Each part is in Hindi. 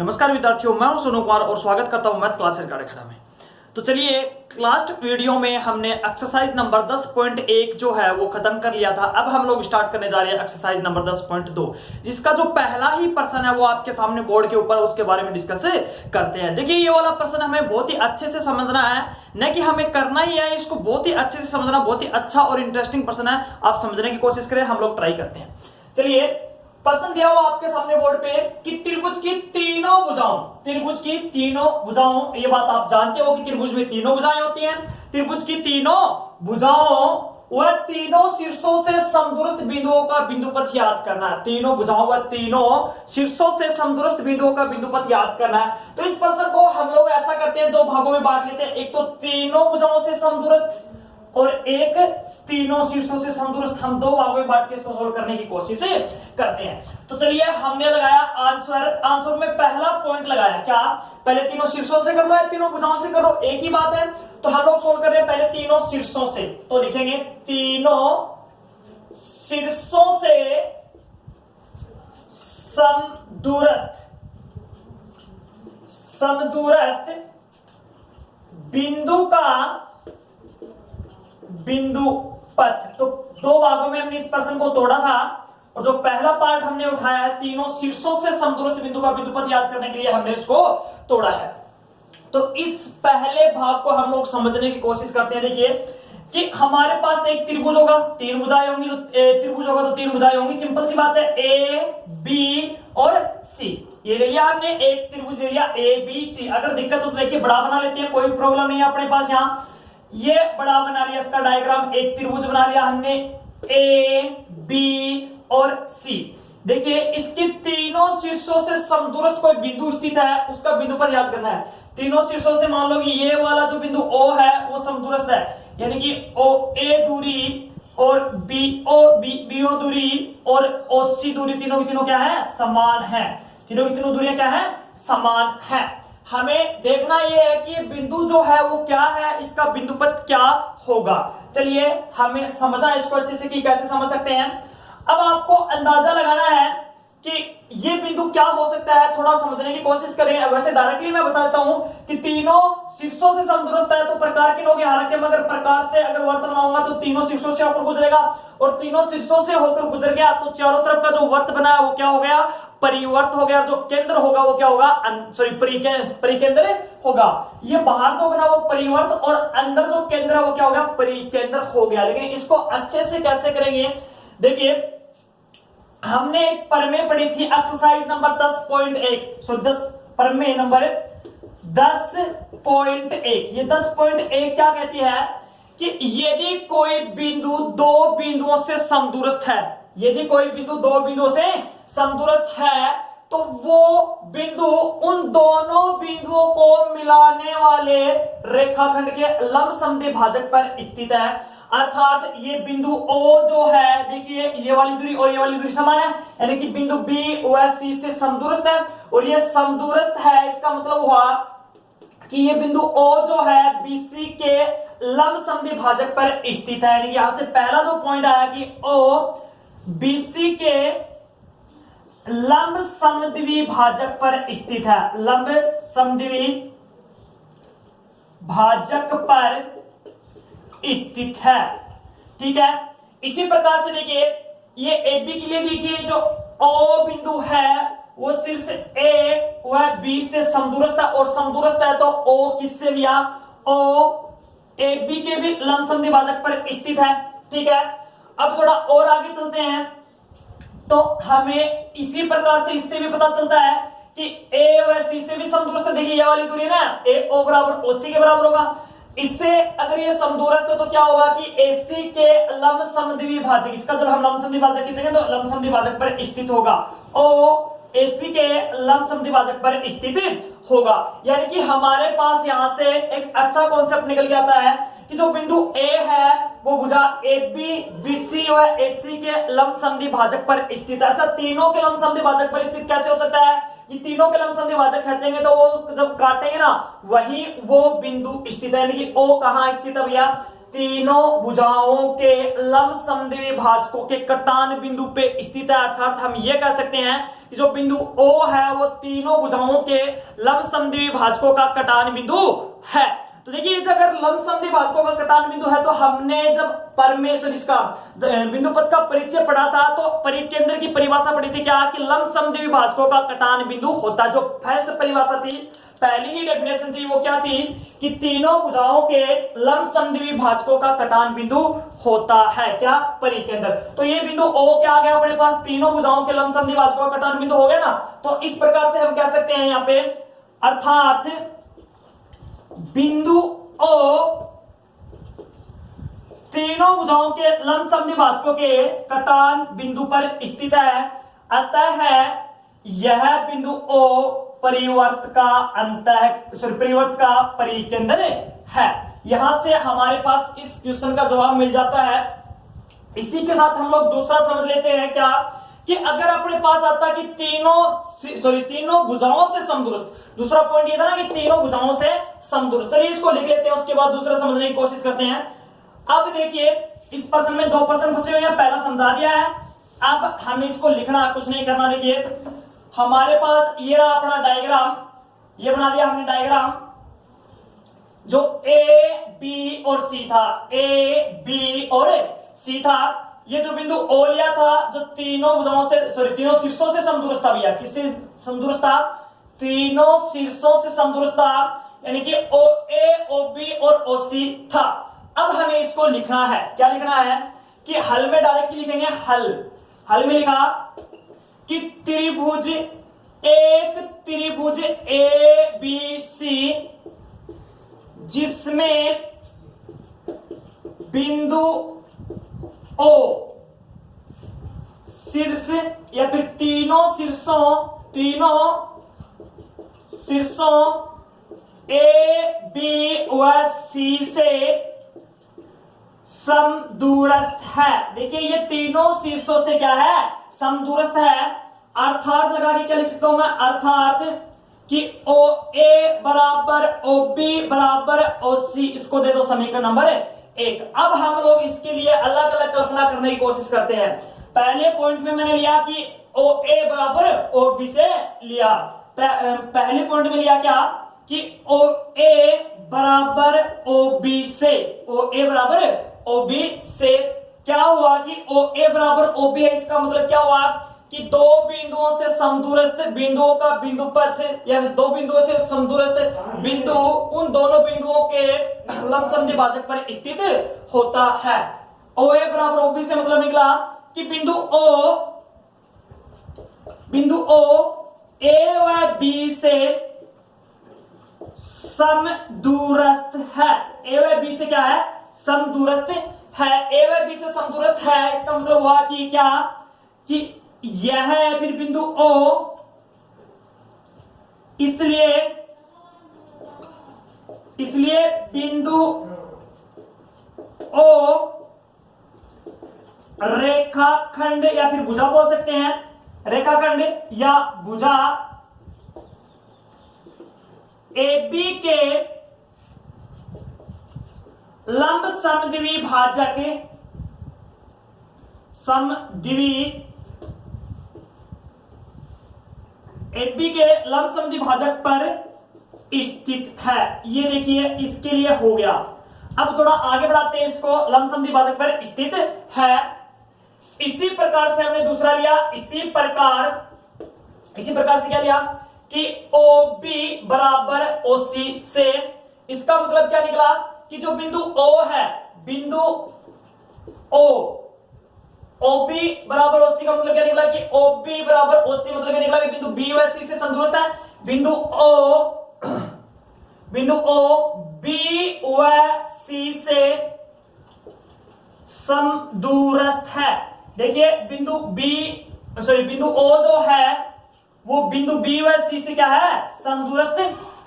नमस्कार विद्यार्थियों, मैं हूं सोनू कुमार और स्वागत करता हूं मैथ क्लास अखाड़ा में। तो चलिए, लास्ट वीडियो में हमने एक्सरसाइज नंबर 10.1 जो है वो खत्म कर लिया था। अब हम लोग स्टार्ट करने जा रहे हैं एक्सरसाइज नंबर 10.2, जिसका जो पहला ही प्रश्न है वो आपके सामने बोर्ड के ऊपर, उसके बारे में डिस्कस करते हैं। देखिए, ये वाला प्रश्न हमें बहुत ही अच्छे से समझना है, न कि हमें करना ही है, इसको बहुत ही अच्छे से समझना। बहुत ही अच्छा और इंटरेस्टिंग प्रश्न है, आप समझने की कोशिश करें, हम लोग ट्राई करते हैं। चलिए, प्रश्न दिया हुआ आपके सामने बोर्ड पे कि त्रिभुज की तीनों भुजाओं, ये बात आप जानते हो कि त्रिभुज में तीनों भुजाएं होती हैं। त्रिभुज की तीनों भुजाओं व तीनों शीर्षों से समदूरस्थ बिंदुओं का बिंदुपथ याद करना है। तीनों भुजाओं व तीनों शीर्षों से समदूरस्थ बिंदुओं का बिंदुपथ याद करना है। तो इस प्रश्न को हम लोग ऐसा करते हैं, दो भागों में बांट लेते हैं। एक तो तीनों भुजाओं से समदूरस्थ और एक तीनों शीर्षों से समदूरस्थ। हम दो भागों में बांट के इसको सोल्व करने की कोशिश करते हैं। तो चलिए, हमने लगाया आंसर में पहला पॉइंट लगाया क्या, पहले तीनों शीर्षों से कर लो या तीनों भुजाओं से कर लो, एक ही बात है। तो हम लोग सोल्व कर रहे हैं पहले तीनों शीर्षों से। तो लिखेंगे तीनों शीर्षों से समदूरस्थ बिंदु का बिंदुपथ। तो दो भागों में हमने इस प्रश्न को तोड़ा था, और जो पहला पार्ट हमने उठाया है तीनों शीर्षों से समदूरस्थ बिंदु का बिंदुपथ याद करने के लिए हमने इसको तोड़ा है। तो इस पहले भाग को हम लोग समझने की कोशिश करते हैं। देखिए कि हमारे पास एक त्रिभुज होगा, तीन भुजाएं होंगी, तो त्रिभुज होगा तो तीन भुजाएं होंगी। सिंपल सी बात है, ए बी और सी। ये ले लिया हमने, एक त्रिभुज ले लिया ए बी सी। अगर दिक्कत हो तो देखिए बड़ा बना लेते हैं, कोई प्रॉब्लम नहीं है अपने पास। यहाँ ये बड़ा बना लिया, इसका डायग्राम, एक त्रिभुज बना लिया हमने ए बी और सी। देखिए, इसके तीनों शीर्षों से समदूरस्थ कोई बिंदु स्थित है, उसका बिंदुपथ याद करना है। तीनों शीर्षों से मान लो कि ये वाला जो बिंदु O है वो समदूरस्थ है, यानी कि OA दूरी और BO दूरी और OC दूरी, तीनों की तीनों क्या है, समान है। तीनों की तीनों दूरियां क्या है, समान है। हमें देखना यह है कि बिंदु जो है वो क्या है, इसका बिंदुपथ क्या होगा। चलिए, हमें समझना इसको अच्छे से कि कैसे समझ सकते हैं। अब आपको अंदाजा लगाना है कि ये बिंदु क्या हो सकता है, थोड़ा समझने की कोशिश करें। वैसे डायरेक्टली मैं बता देता हूं कि तीनों शीर्षों से समदूरस्थ है, तो प्रकार के लोग यहाँ रखे, मगर प्रकार से अगर वर्त बनाऊंगा तो तीनों शीर्षों से होकर गुजरेगा, और तीनों शीर्षों से होकर गुजर गया तो चारों तरफ का जो वर्त बना है वो क्या हो गया, परिवर्त हो गया। जो केंद्र होगा वो क्या होगा, परिकेंद्र होगा। ये बाहर जो बना वो परिवर्त, और अंदर जो केंद्र है वो क्या हो गया, परिकेंद्र हो गया। लेकिन इसको अच्छे से कैसे करेंगे, देखिए हमने एक प्रमेय पढ़ी थी, एक्सरसाइज नंबर 10.1, प्रमेय नंबर 10.1। ये 10.1 क्या कहती है कि यदि कोई बिंदु दो बिंदुओं से समदूरस्थ है, यदि कोई बिंदु दो बिंदुओं से समदूरस्थ है, तो वो बिंदु उन दोनों बिंदुओं को मिलाने वाले रेखाखंड के लंब समद्विभाजक पर स्थित है। अर्थात ये बिंदु O जो है, देखिए ये वाली दूरी और ये वाली दूरी समान है, यानी कि बिंदु B व C से समदूरस्थ है, और ये समदूरस्थ है, इसका मतलब हुआ कि ये बिंदु O जो है BC के लंब समद्विभाजक पर स्थित है। यानी कि यहां से पहला जो पॉइंट आया कि O BC के लंब समद्विभाजक पर स्थित है, लंब समद्विभाजक पर स्थित है। ठीक है, इसी प्रकार से देखिए ये AB के लिए, देखिए जो O बिंदु है वो शीर्ष A व B से समदूरस्थ है, और समदूरस्थ है तो O किससे भी, O AB के भी लंब समद्विभाजक पर स्थित है। ठीक है, अब थोड़ा और आगे चलते हैं, तो हमें इसी प्रकार से इससे भी पता चलता है कि A व C से भी समदूरस्थ है। देखिए ये वाली दूरी है ना, AO बराबर OC के बराबर होगा। इससे अगर ये समदूरस्थ है तो क्या होगा कि AC के लंब समद्विभाजक, इसका जब हम लंब समद्विभाजक खींचेंगे तो लंब समद्विभाजक पर स्थित होगा, O AC के लंब समद्विभाजक पर स्थित होगा। यानी कि हमारे पास यहां से एक अच्छा कॉन्सेप्ट निकल के आता है कि जो बिंदु A है वो भुजा AB BC व AC के लंब समद्विभाजक पर स्थित है। अच्छा, तीनों के लंब समद्विभाजक पर स्थित कैसे हो सकता है, ये तीनों के लंब समद्विभाजक खींचेंगे तो वो जब काटेंगे ना वही वो बिंदु स्थित है। यानी कि O कहां स्थित है भैया, तीनों भुजाओं के लंब समद्विभाजकों के कटान बिंदु पे स्थित है। अर्थात हम ये कह सकते हैं जो बिंदु O है वो तीनों भुजाओं के लंब समद्विबाही भाजकों का कटान बिंदु है। तो देखिए अगर लंब समद्विबाही भाजकों का कटान बिंदु है तो हमने जब परमेश्वर इसका बिंदु पद का परिचय पढ़ा था तो परिकेंद्र की परिभाषा पढ़ी थी क्या कि लंब समद्विबाही भाजकों का कटान बिंदु होता है। जो फर्स्ट परिभाषा थी, पहली ही डेफिनेशन थी, वो क्या थी कि तीनों भुजाओं के लंब समद्विबाही भाजकों का कटान बिंदु होता है क्या, परिकेंद्र। तो ये बिंदु O क्या आ गया अपने पास, तीनों भुजाओं के लंब समद्विबाही भाजकों का कटान बिंदु हो गया ना। तो इस प्रकार से हम कह सकते हैं यहाँ पे, अर्थात बिंदु O तीनों भुजाओं के लंब समद्विबाही भाजकों के कटान बिंदु पर स्थित है, अतः यह बिंदु O परिवर्त का परिकेंद्र है। यहां से हमारे पास इस क्वेश्चन का जवाब मिल जाता है। इसी के साथ हम लोग दूसरा समझ लेते हैं क्या कि अगर अपने पास आता कि तीनों भुजाओं से समदूरस्थ, दूसरा पॉइंट ये था ना कि तीनों भुजाओं से समदूरस्थ। चलिए इसको लिख लेते हैं, उसके बाद दूसरा समझने की कोशिश करते हैं। अब देखिए इस प्रश्न में 2 प्रश्न फंसे हुए हैं, पहला समझा दिया है। अब हमें इसको लिखना, कुछ नहीं करना। देखिए हमारे पास ये रहा अपना डायग्राम, ये बना दिया हमने डायग्राम, जो ए बी और सी था, ए बी और सी था। ये जो बिंदु O लिया था जो तीनों भुजाओं से तीनों शीर्षों से समदूरस्थ था भैया, किससे समदूरस्थ था, तीनों शीर्षों से समदूरस्थ था, यानी कि OA, OB और OC था। अब हमें इसको लिखना है, क्या लिखना है कि हल में डायरेक्टली लिखेंगे। हल में लिखा कि त्रिभुज, एक त्रिभुज ABC जिसमें बिंदु O शीर्ष या फिर तीनों शीर्षों A, B व C से समदूरस्थ है। देखिए ये तीनों शीर्षों से क्या है, समदूरस्थ है। अर्थात लगा के क्या लिख सकता हूं मैं, अर्थात कि OA बराबर OB बराबर OC, इसको दे दो समीकरण नंबर 1। अब हम लोग इसके लिए अलग अलग कल्पना करने की कोशिश करते हैं। पहले पॉइंट में मैंने लिया कि OA बराबर OB से लिया, पहले पॉइंट में लिया क्या कि OA बराबर OB से, OA बराबर OB से। क्या हुआ कि OA बराबर OB है, इसका मतलब क्या हुआ कि दो बिंदुओं से समदूरस्थ बिंदुओं का बिंदु पथ या दो बिंदुओं से समदूरस्थ बिंदु उन दोनों बिंदुओं के लंब समद्विबाही भाजक पर स्थित होता है। OA बराबर OB से मतलब निकला कि बिंदु O A व B से समदूरस्थ है। A व B से क्या है, समदूरस्थ है। A व B से समदूरस्थ है, इसका मतलब हुआ कि क्या कि यह है फिर बिंदु O, इसलिए बिंदु O रेखाखंड या फिर भुजा बोल सकते हैं, रेखाखंड या भुजा AB के लंब समद्विबाही भाजक AB के लंब समद्विबाही भाजक पर स्थित है। ये देखिए इसके लिए हो गया। अब थोड़ा आगे बढ़ाते हैं इसको, लंब समद्विबाही भाजक पर स्थित है। इसी प्रकार से हमने दूसरा लिया, इसी प्रकार से क्या लिया कि OB बराबर OC से। इसका मतलब क्या निकला कि जो बिंदु O है, बिंदु O, OB बराबर OC का मतलब क्या निकला कि OB बराबर OC मतलब क्या निकला कि बिंदु B व C से समदूरस्थ है। बिंदु O B व C से समदूरस्थ है। देखिए बिंदु O जो है वो बिंदु B व C से क्या है, समदूरस्थ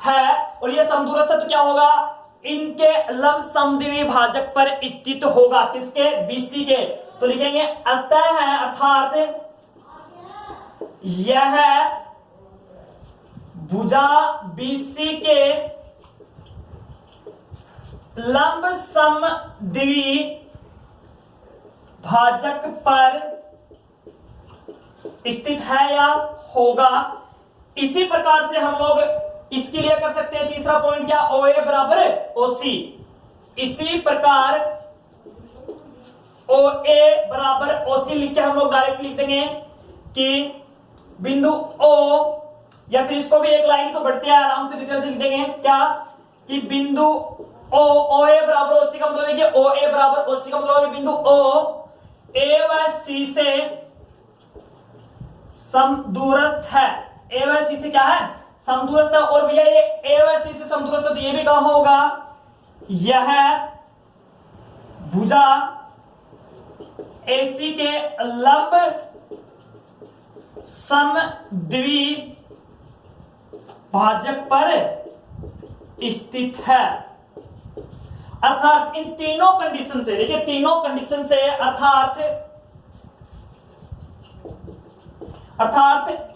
है। और ये समदूरस्थ तो क्या होगा, इनके लंब समद्विबाही भाजक पर स्थित होगा, किसके, BC के। तो लिखेंगे अतः है, अर्थात यह भुजा BC के लंब समद्विबाही भाजक पर स्थित है या होगा। इसी प्रकार से हम लोग इसके लिए कर सकते हैं तीसरा पॉइंट क्या, OA बराबर OC। इसी प्रकार OA बराबर OC लिख के हम लोग डायरेक्ट लिख देंगे कि बिंदु O, या फिर इसको भी एक लाइन तो बढ़ती है, आराम से डिटेल से लिख देंगे क्या कि बिंदु O, OA बराबर OC का मतलब देखिए OA बराबर OC का मतलब बिंदु O A व C से समदूरस्थ है। A व C से क्या है, समदूरस्थ है। और भैया ये A व C से समदूरस्थ है तो ये भी कहां होगा, यह भुजा AC के लंब समद्विभाजक पर स्थित है। अर्थात इन तीनों कंडीशन से, देखिए तीनों कंडीशन से, अर्थात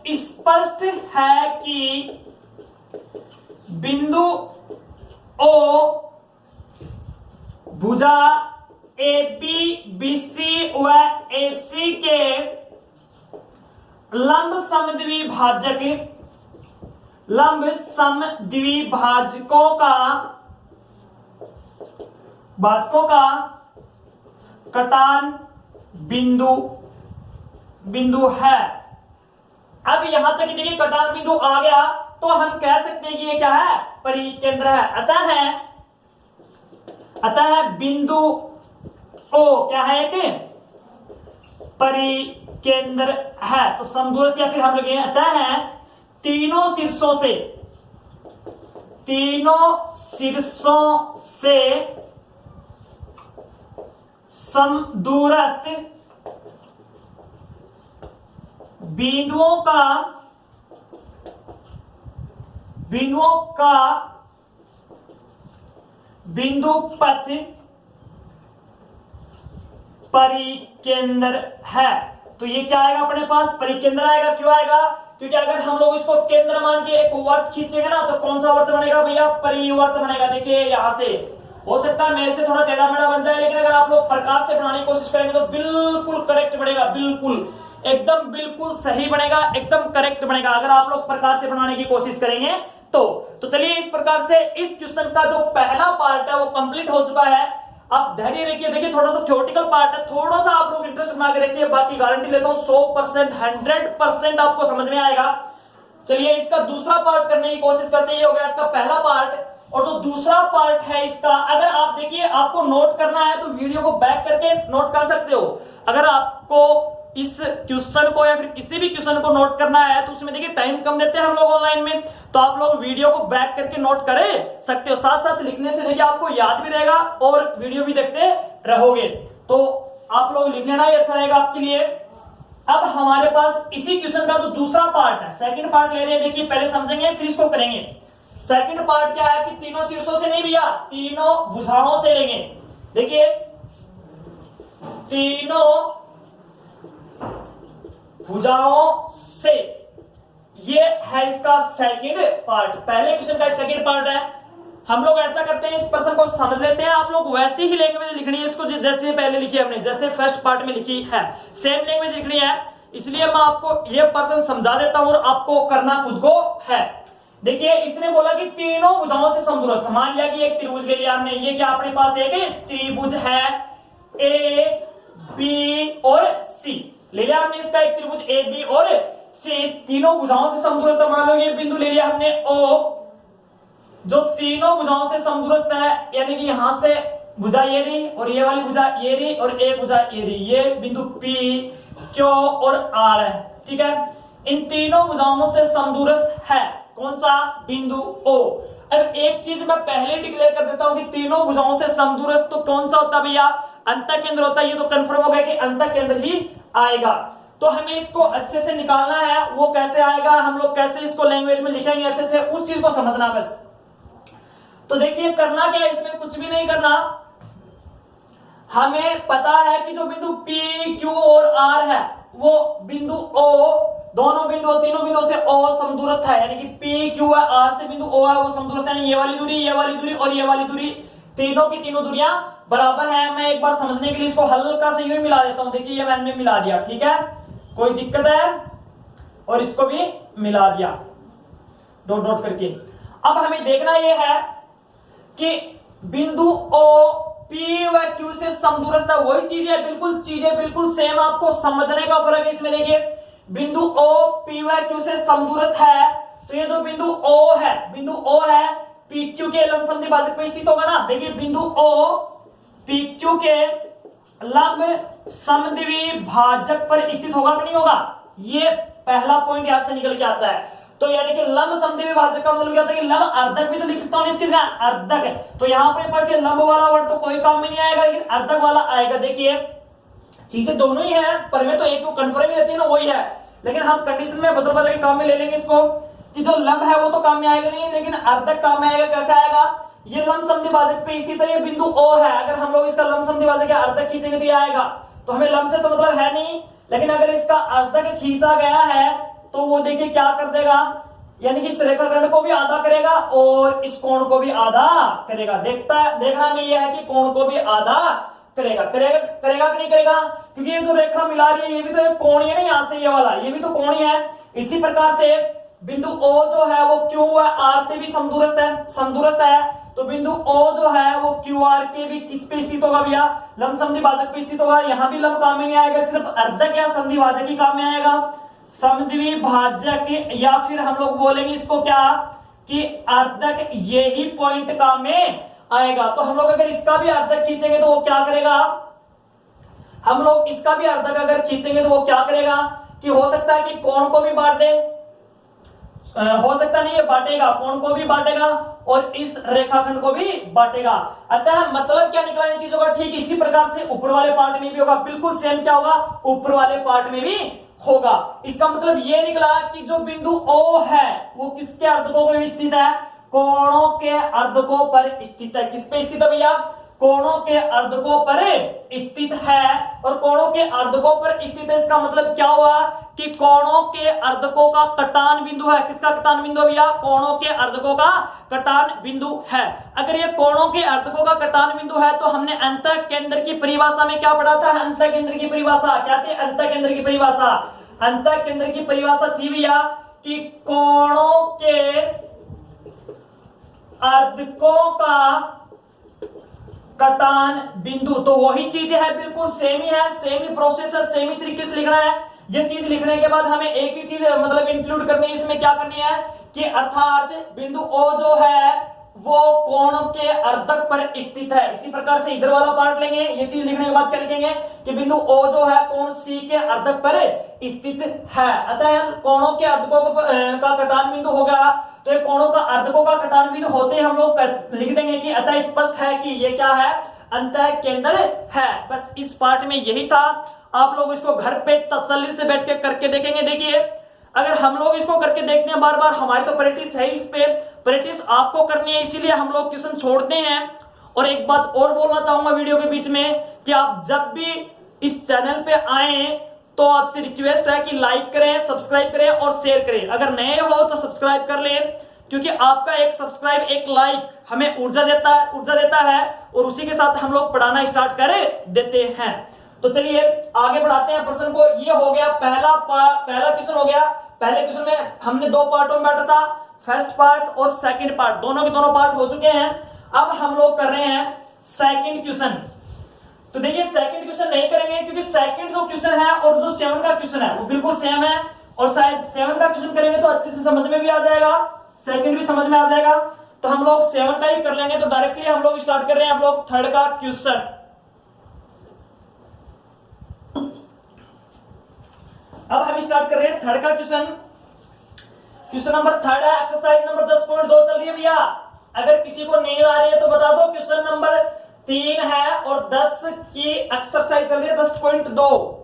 स्पष्ट है कि बिंदु O भुजा AB BC व AC के लंब समद्विभाजकों का कटान बिंदु है। अब यहां तक देखिए कटान बिंदु आ गया तो हम कह सकते हैं कि ये क्या है, परिकेंद्र है। अतः बिंदु O क्या है, एक परिकेंद्र है। तो समदूरस्थ या फिर हम लोग अतः तीनों शीर्षों से समदूरस्थ बिंदुओं का बिंदु पथ परिकेंद्र है। तो ये क्या आएगा अपने पास, परिकेंद्र आएगा। क्यों आएगा, क्योंकि अगर हम लोग इसको केंद्र मान के एक वर्त खींचेंगे ना तो कौन सा वर्त बनेगा भैया, परिवर्त बनेगा। देखिए यहां से हो सकता है मेरे से थोड़ा टेढ़ा मेढ़ा बन जाए, लेकिन अगर आप लोग प्रकार से बनाने की कोशिश करेंगे तो बिल्कुल करेक्ट बनेगा, बिल्कुल एकदम बिल्कुल सही बनेगा, एकदम करेक्ट बनेगा अगर आप लोग प्रकार से बनाने की कोशिश करेंगे तो चलिए इस प्रकार से इस क्वेश्चन का जो पहला पार्ट है वो कंप्लीट हो चुका है। अब धैर्य रखिए, देखिए थोड़ा सा थ्योरेटिकल पार्ट है, थोड़ा सा आप लोग इंटरेस्ट बना के रखिए, बाकी गारंटी लेता हूं 100% 100% आपको समझ में आएगा। चलिए इसका दूसरा पार्ट करने की कोशिश करते हैं। ये हो गया इसका पहला पार्ट, और जो दूसरा पार्ट है इसका, अगर आप देखिए आपको नोट करना है तो वीडियो को बैक करके नोट कर सकते हो। अगर आपको इस क्वेश्चन को या फिर किसी भी क्वेश्चन को नोट करना है तो उसमें देखिए टाइम कम देते हैं हम लोग ऑनलाइन में, तो आप लोग वीडियो को बैक करके नोट कर सकते हो। साथ साथ लिखने से देखिए आपको याद भी रहेगा और वीडियो भी देखते रहोगे, तो आप लोग लिख लेना ही अच्छा रहेगा आपके लिए। अब हमारे पास इसी क्वेश्चन का जो दूसरा पार्ट है, सेकंड पार्ट ले रहे हैं। देखिए पहले समझेंगे फिर इसको करेंगे। सेकंड पार्ट क्या है कि तीनों शीर्षों से नहीं भैया, तीनों भुजाओं से लेंगे। देखिए तीनों भुजाओं से, ये है इसका सेकंड पार्ट। पहले क्वेश्चन का सेकंड पार्ट है। हम लोग ऐसा करते हैं, इस प्रश्न को समझ लेते हैं। आप लोग वैसी ही लैंग्वेज लिखनी है इसको जैसे पहले लिखी है हमने, जैसे फर्स्ट पार्ट में लिखी है, सेम लैंग्वेज लिखनी है। इसलिए मैं आपको ये प्रश्न समझा देता हूं और आपको करना खुद को है। देखिए इसने बोला कि तीनों भुजाओं से समदूरस्थ, मान लिया कि एक त्रिभुज ले लिया हमने। ये क्या अपने पास एक त्रिभुज है, ए बी और सी ले लिया हमने। इसका एक त्रिभुज ए बी और सी तीनों भुजाओं से समदूरस्थ। मान लो ये बिंदु ले लिया हमने ओ, जो तीनों भुजाओं से समदूरस्थ है, यानी कि यहां से भुजा ये रही और ये वाली भुजा ये रही और एक भुजा ये रही। ये बिंदु P, Q और R है, ठीक है। इन तीनों भुजाओं से समदूरस्थ है कौन सा, बिंदु O। अब एक चीज मैं पहले डिक्लेयर कर देता हूं कि तीनों भुजाओं से समदूरस्थ तो कौन सा होता है भैया, अंतःकेंद्र होता है। ये तो कंफर्म हो गया कि अंतःकेंद्र ही आएगा। तो हमें इसको अच्छे से निकालना है, वो कैसे आएगा, हम लोग कैसे इसको लैंग्वेज में लिखेंगे अच्छे से, उस चीज को समझना बस। तो देखिए करना क्या है, इसमें कुछ भी नहीं करना। हमें पता है कि जो बिंदु P, Q और R है वो बिंदु O, दोनों बिंदु तीनों बिंदुओं से O समदूरस्थ है, यानी कि P, Q है, R से बिंदु O है वो समदूरस्थ है। ये वाली दूरी, ये वाली दूरी और ये वाली दूरी, तीनों की तीनों दूरियां बराबर है। मैं एक बार समझने के लिए इसको हल्का से यूं मिला देता हूं। देखिए ये मैंने मिला दिया, ठीक है, कोई दिक्कत है और इसको भी मिला दिया डॉट डॉट करके। अब हमें देखना यह है कि बिंदु O P व Q से समदूरस्थ है, वही चीजें बिल्कुल सेम, आपको समझने का फर्क है इसमें। देखिए बिंदु O P व Q से समदूरस्थ है, तो ये जो बिंदु O है PQ के लंब समद्विभाजक पे स्थित होगा ना। देखिए बिंदु O PQ के लंब समद्विभाजक पर स्थित होगा कि नहीं होगा, ये पहला पॉइंट यहां से निकल के आता है। तो यानी कि लंब समद्विभाजक का मतलब क्या होता है कि लंब अर्धक भी तो लिख सकता हूं इसके साथ, अर्धक है तो यहां पर पास ये लंब वाला वर्ड तो कोई काम में नहीं आएगा, लेकिन अर्धक वाला आएगा। देखिए चीजें दोनों ही है, पर में तो एक को कंफर्म ही रहती है ना, वही है, लेकिन हम कंडीशन में बदल बदल के काम में ले लेंगे इसको कि जो लंब है वो तो काम में आएगा नहीं, लेकिन अर्धक काम में आएगा। कैसे आएगा, ये लंब समद्विभाजक पे स्थित है, ये बिंदु O है, अगर हम लोग इसका लंब समद्विभाजक या अर्धक खींचेंगे तो ये आएगा। तो हमें लंब से तो मतलब है नहीं, लेकिन अगर इसका अर्धक खींचा गया है तो वो देखिए क्या कर देगा, यानी कि इस रेखाखंड को भी आधा करेगा और इस कोण को भी आधा करेगा। देखना में यह है कि कोण को भी आधा करेगा कि नहीं करेगा, क्योंकि ये जो रेखा मिला रही है ये भी तो एक कोणीय है ना, यहां से ये वाला ये भी तो कोणीय है। इसी प्रकार से बिंदु O जो है वो Q व R से भी समदूरस्थ है, तो बिंदु O जो है वो QR के भी किस पे स्थित होगा भैया, लंब समद्विभाजक पे स्थित होगा। यहां भी लंब काम में नहीं आएगा, सिर्फ अर्धक या समद्विभाजक ही काम में आएगा। समद्विभाजक या फिर हम लोग बोलेंगे इसको क्या कि अर्धक, यही पॉइंट काम में आएगा। तो हम लोग अगर इसका भी अर्धक खींचेंगे तो वो क्या करेगा, हम लोग इसका भी अर्धक अगर खींचेंगे तो वो क्या करेगा कि हो सकता है कि कोण को भी बांट दे, हो सकता नहीं, ये बांटेगा, कोण को भी बांटेगा और इस रेखाखंड को भी बांटेगा। अतः मतलब क्या निकला इन चीजों का, ठीक इसी प्रकार से ऊपर वाले पार्ट में भी होगा, बिल्कुल सेम क्या होगा, ऊपर वाले पार्ट में भी होगा। इसका मतलब ये निकला कि जो बिंदु O है वो किसके अर्धकों पर स्थित है, कोणों के अर्धकों पर स्थित है। किस पे स्थित है भैया, कोणों के अर्धकों पर स्थित है, और कोणों के अर्धकों पर स्थित है इसका मतलब क्या हुआ कि कोणों के अर्धकों का कटान बिंदु है। किसका कटान बिंदु भैया, कोणों के अर्धकों का कटान बिंदु है। अगर ये कोणों के अर्धकों का कटान बिंदु है तो हमने अंतः केंद्र की परिभाषा में क्या पढ़ा था, अंतः केंद्र की परिभाषा क्या थी, अंतः केंद्र की परिभाषा, अंतः केंद्र की परिभाषा थी भैया कि कोणों के अर्धकों का कटान बिंदु। तो वही चीजें है, बिल्कुल सेम ही है, सेम ही प्रोसेस है, सेम ही तरीके से लिखना है। ये चीज लिखने के बाद हमें एक ही चीज मतलब इंक्लूड करनी है इसमें, क्या करनी है कि अर्थात बिंदु O जो है वो कोण के अर्धक पर स्थित है। इसी प्रकार से इधर वाला पार्ट लेंगे, ये चीज लिखने के बाद क्या लिखेंगे कि बिंदु O जो है कोण C के अर्धक पर स्थित है। अतः कोणों के अर्धकों का कटान बिंदु हो गया, तो ये कोणों का अर्धकों का कटान बिंदु होते हम लोग लिख देंगे कि अतः स्पष्ट है कि ये क्या है, अंतः केंद्र है। बस इस पार्ट में यही था। आप लोग इसको घर पे तसल्ली से बैठ के करके देखेंगे। देखिए अगर हम लोग इसको करके देखते हैं बार बार, हमारी तो प्रैक्टिस है, इस पे प्रैक्टिस आपको करनी है, इसीलिए हम लोग क्वेश्चन छोड़ते हैं। और एक बात और बोलना चाहूंगा वीडियो के बीच में कि आप जब भी इस चैनल पे आए तो आपसे रिक्वेस्ट है कि लाइक करें, सब्सक्राइब करें और शेयर करें। अगर नए हो तो सब्सक्राइब कर लें, क्योंकि आपका एक सब्सक्राइब, एक लाइक हमें ऊर्जा देता है और उसी के साथ हम लोग पढ़ाना स्टार्ट कर देते हैं। तो चलिए आगे बढ़ाते हैं प्रश्न को। ये हो गया पहला क्वेश्चन हो गया। पहले क्वेश्चन में हमने दो पार्टों में बांटा था, फर्स्ट पार्ट और सेकंड पार्ट, दोनों के दोनों पार्ट हो चुके हैं। अब हम लोग कर रहे हैं सेकंड क्वेश्चन। तो देखिए सेकंड क्वेश्चन नहीं करेंगे क्योंकि सेकंड जो क्वेश्चन है और जो 7 का क्वेश्चन है वो बिल्कुल सेम है, और शायद 7 का क्वेश्चन करेंगे तो अच्छे से समझ में भी आ जाएगा, सेकंड भी समझ में आ जाएगा। तो हम लोग 7 का ही कर लेंगे। तो डायरेक्टली हम लोग स्टार्ट कर रहे हैं हम लोग थर्ड का क्वेश्चन। अब हम स्टार्ट कर रहे हैं थर्ड का क्वेश्चन। क्वेश्चन नंबर थर्ड है, एक्सरसाइज नंबर 10.2 चल रही है भैया। अगर किसी को नींद आ रही है तो बता दो। क्वेश्चन नंबर 3 है और 10 की एक्सरसाइज चल रही है 10.2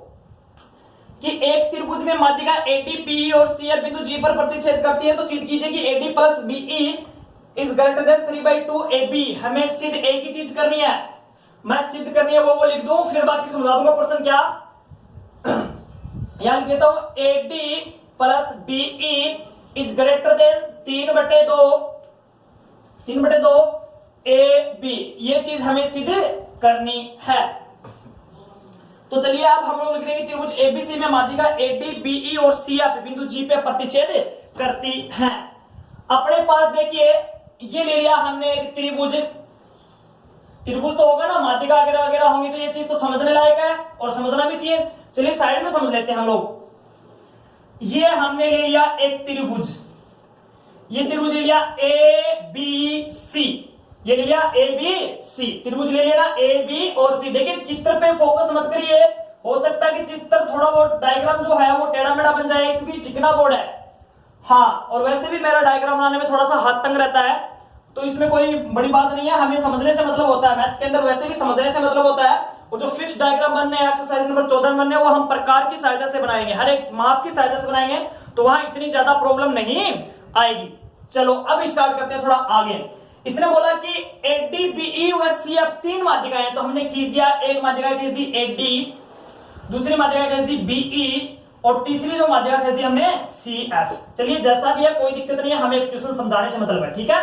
कि एक त्रिभुज में माध्यिका AD PE और CF बिंदु G पर प्रतिच्छेद करती है। तो सिद्ध कीजिए कि AD plus BE is greater than 3/2 AB। हमें सिद्ध एक ही चीज करनी है, मैं सिद्ध करनी है वो लिख दूं, फिर बाकी समझा दूंगा प्रश्न क्या। यहां लिख देता हूं AD plus BE is greater than 3/2 AB। ये चीज हमें सिद्ध करनी है। तो चलिए अब हम लोग लिख रहे हैं त्रिभुज एबीसी में माध्यिका एडी बीई और सीएफ बिंदु जी पे प्रतिच्छेद करती हैं। अपने पास देखिए ये ले लिया हमने एक त्रिभुज, त्रिभुज तो होगा ना, माध्यिका वगैरह वगैरह होंगी तो ये चीज तो समझने लायक है और समझना भी चाहिए। चलिए साइड में समझ लेते हैं हम लोग। ये हमने ले लिया एक त्रिभुज, ये त्रिभुज ले लिया ए बी सी, ये ले लिया ए बी सी, त्रिभुज ले लिया ना ए बी और सी। देखिए चित्र पे फोकस मत करिए, हो सकता है कि चित्र थोड़ा बहुत डायग्राम जो है वो टेढ़ा मेढ़ा बन जाए क्योंकि चिकना बोर्ड है। हाँ, और वैसे भी मेरा डायग्राम बनाने में थोड़ा सा हाथ तंग रहता है, तो इसमें कोई बड़ी बात नहीं है, हमें समझने से मतलब होता है। मैथ के अंदर वैसे भी समझने से मतलब होता है। वो जो फिक्स डायग्राम बनने हैं एक्सरसाइज नंबर 14 में बनने, वो हम प्रकार की सहायता से बनाएंगे, हर एक माप की सहायता से बनाएंगे, तो वहां इतनी ज्यादा प्रॉब्लम नहीं आएगी। चलो अब स्टार्ट करते हैं थोड़ा आगे। इसने बोला कि एडी बीई व सीएफ तीन माध्यिकाएं हैं, तो हमने खींच दिया, एक माध्यिका खींच दी एडी, दूसरी माध्यिका खींच दी बीई और तीसरी जो माध्यिका खींच दी हमने सीएफ। चलिए जैसा भी है कोई दिक्कत नहीं है, हमें क्वेश्चन समझाने से मतलब है, ठीक है।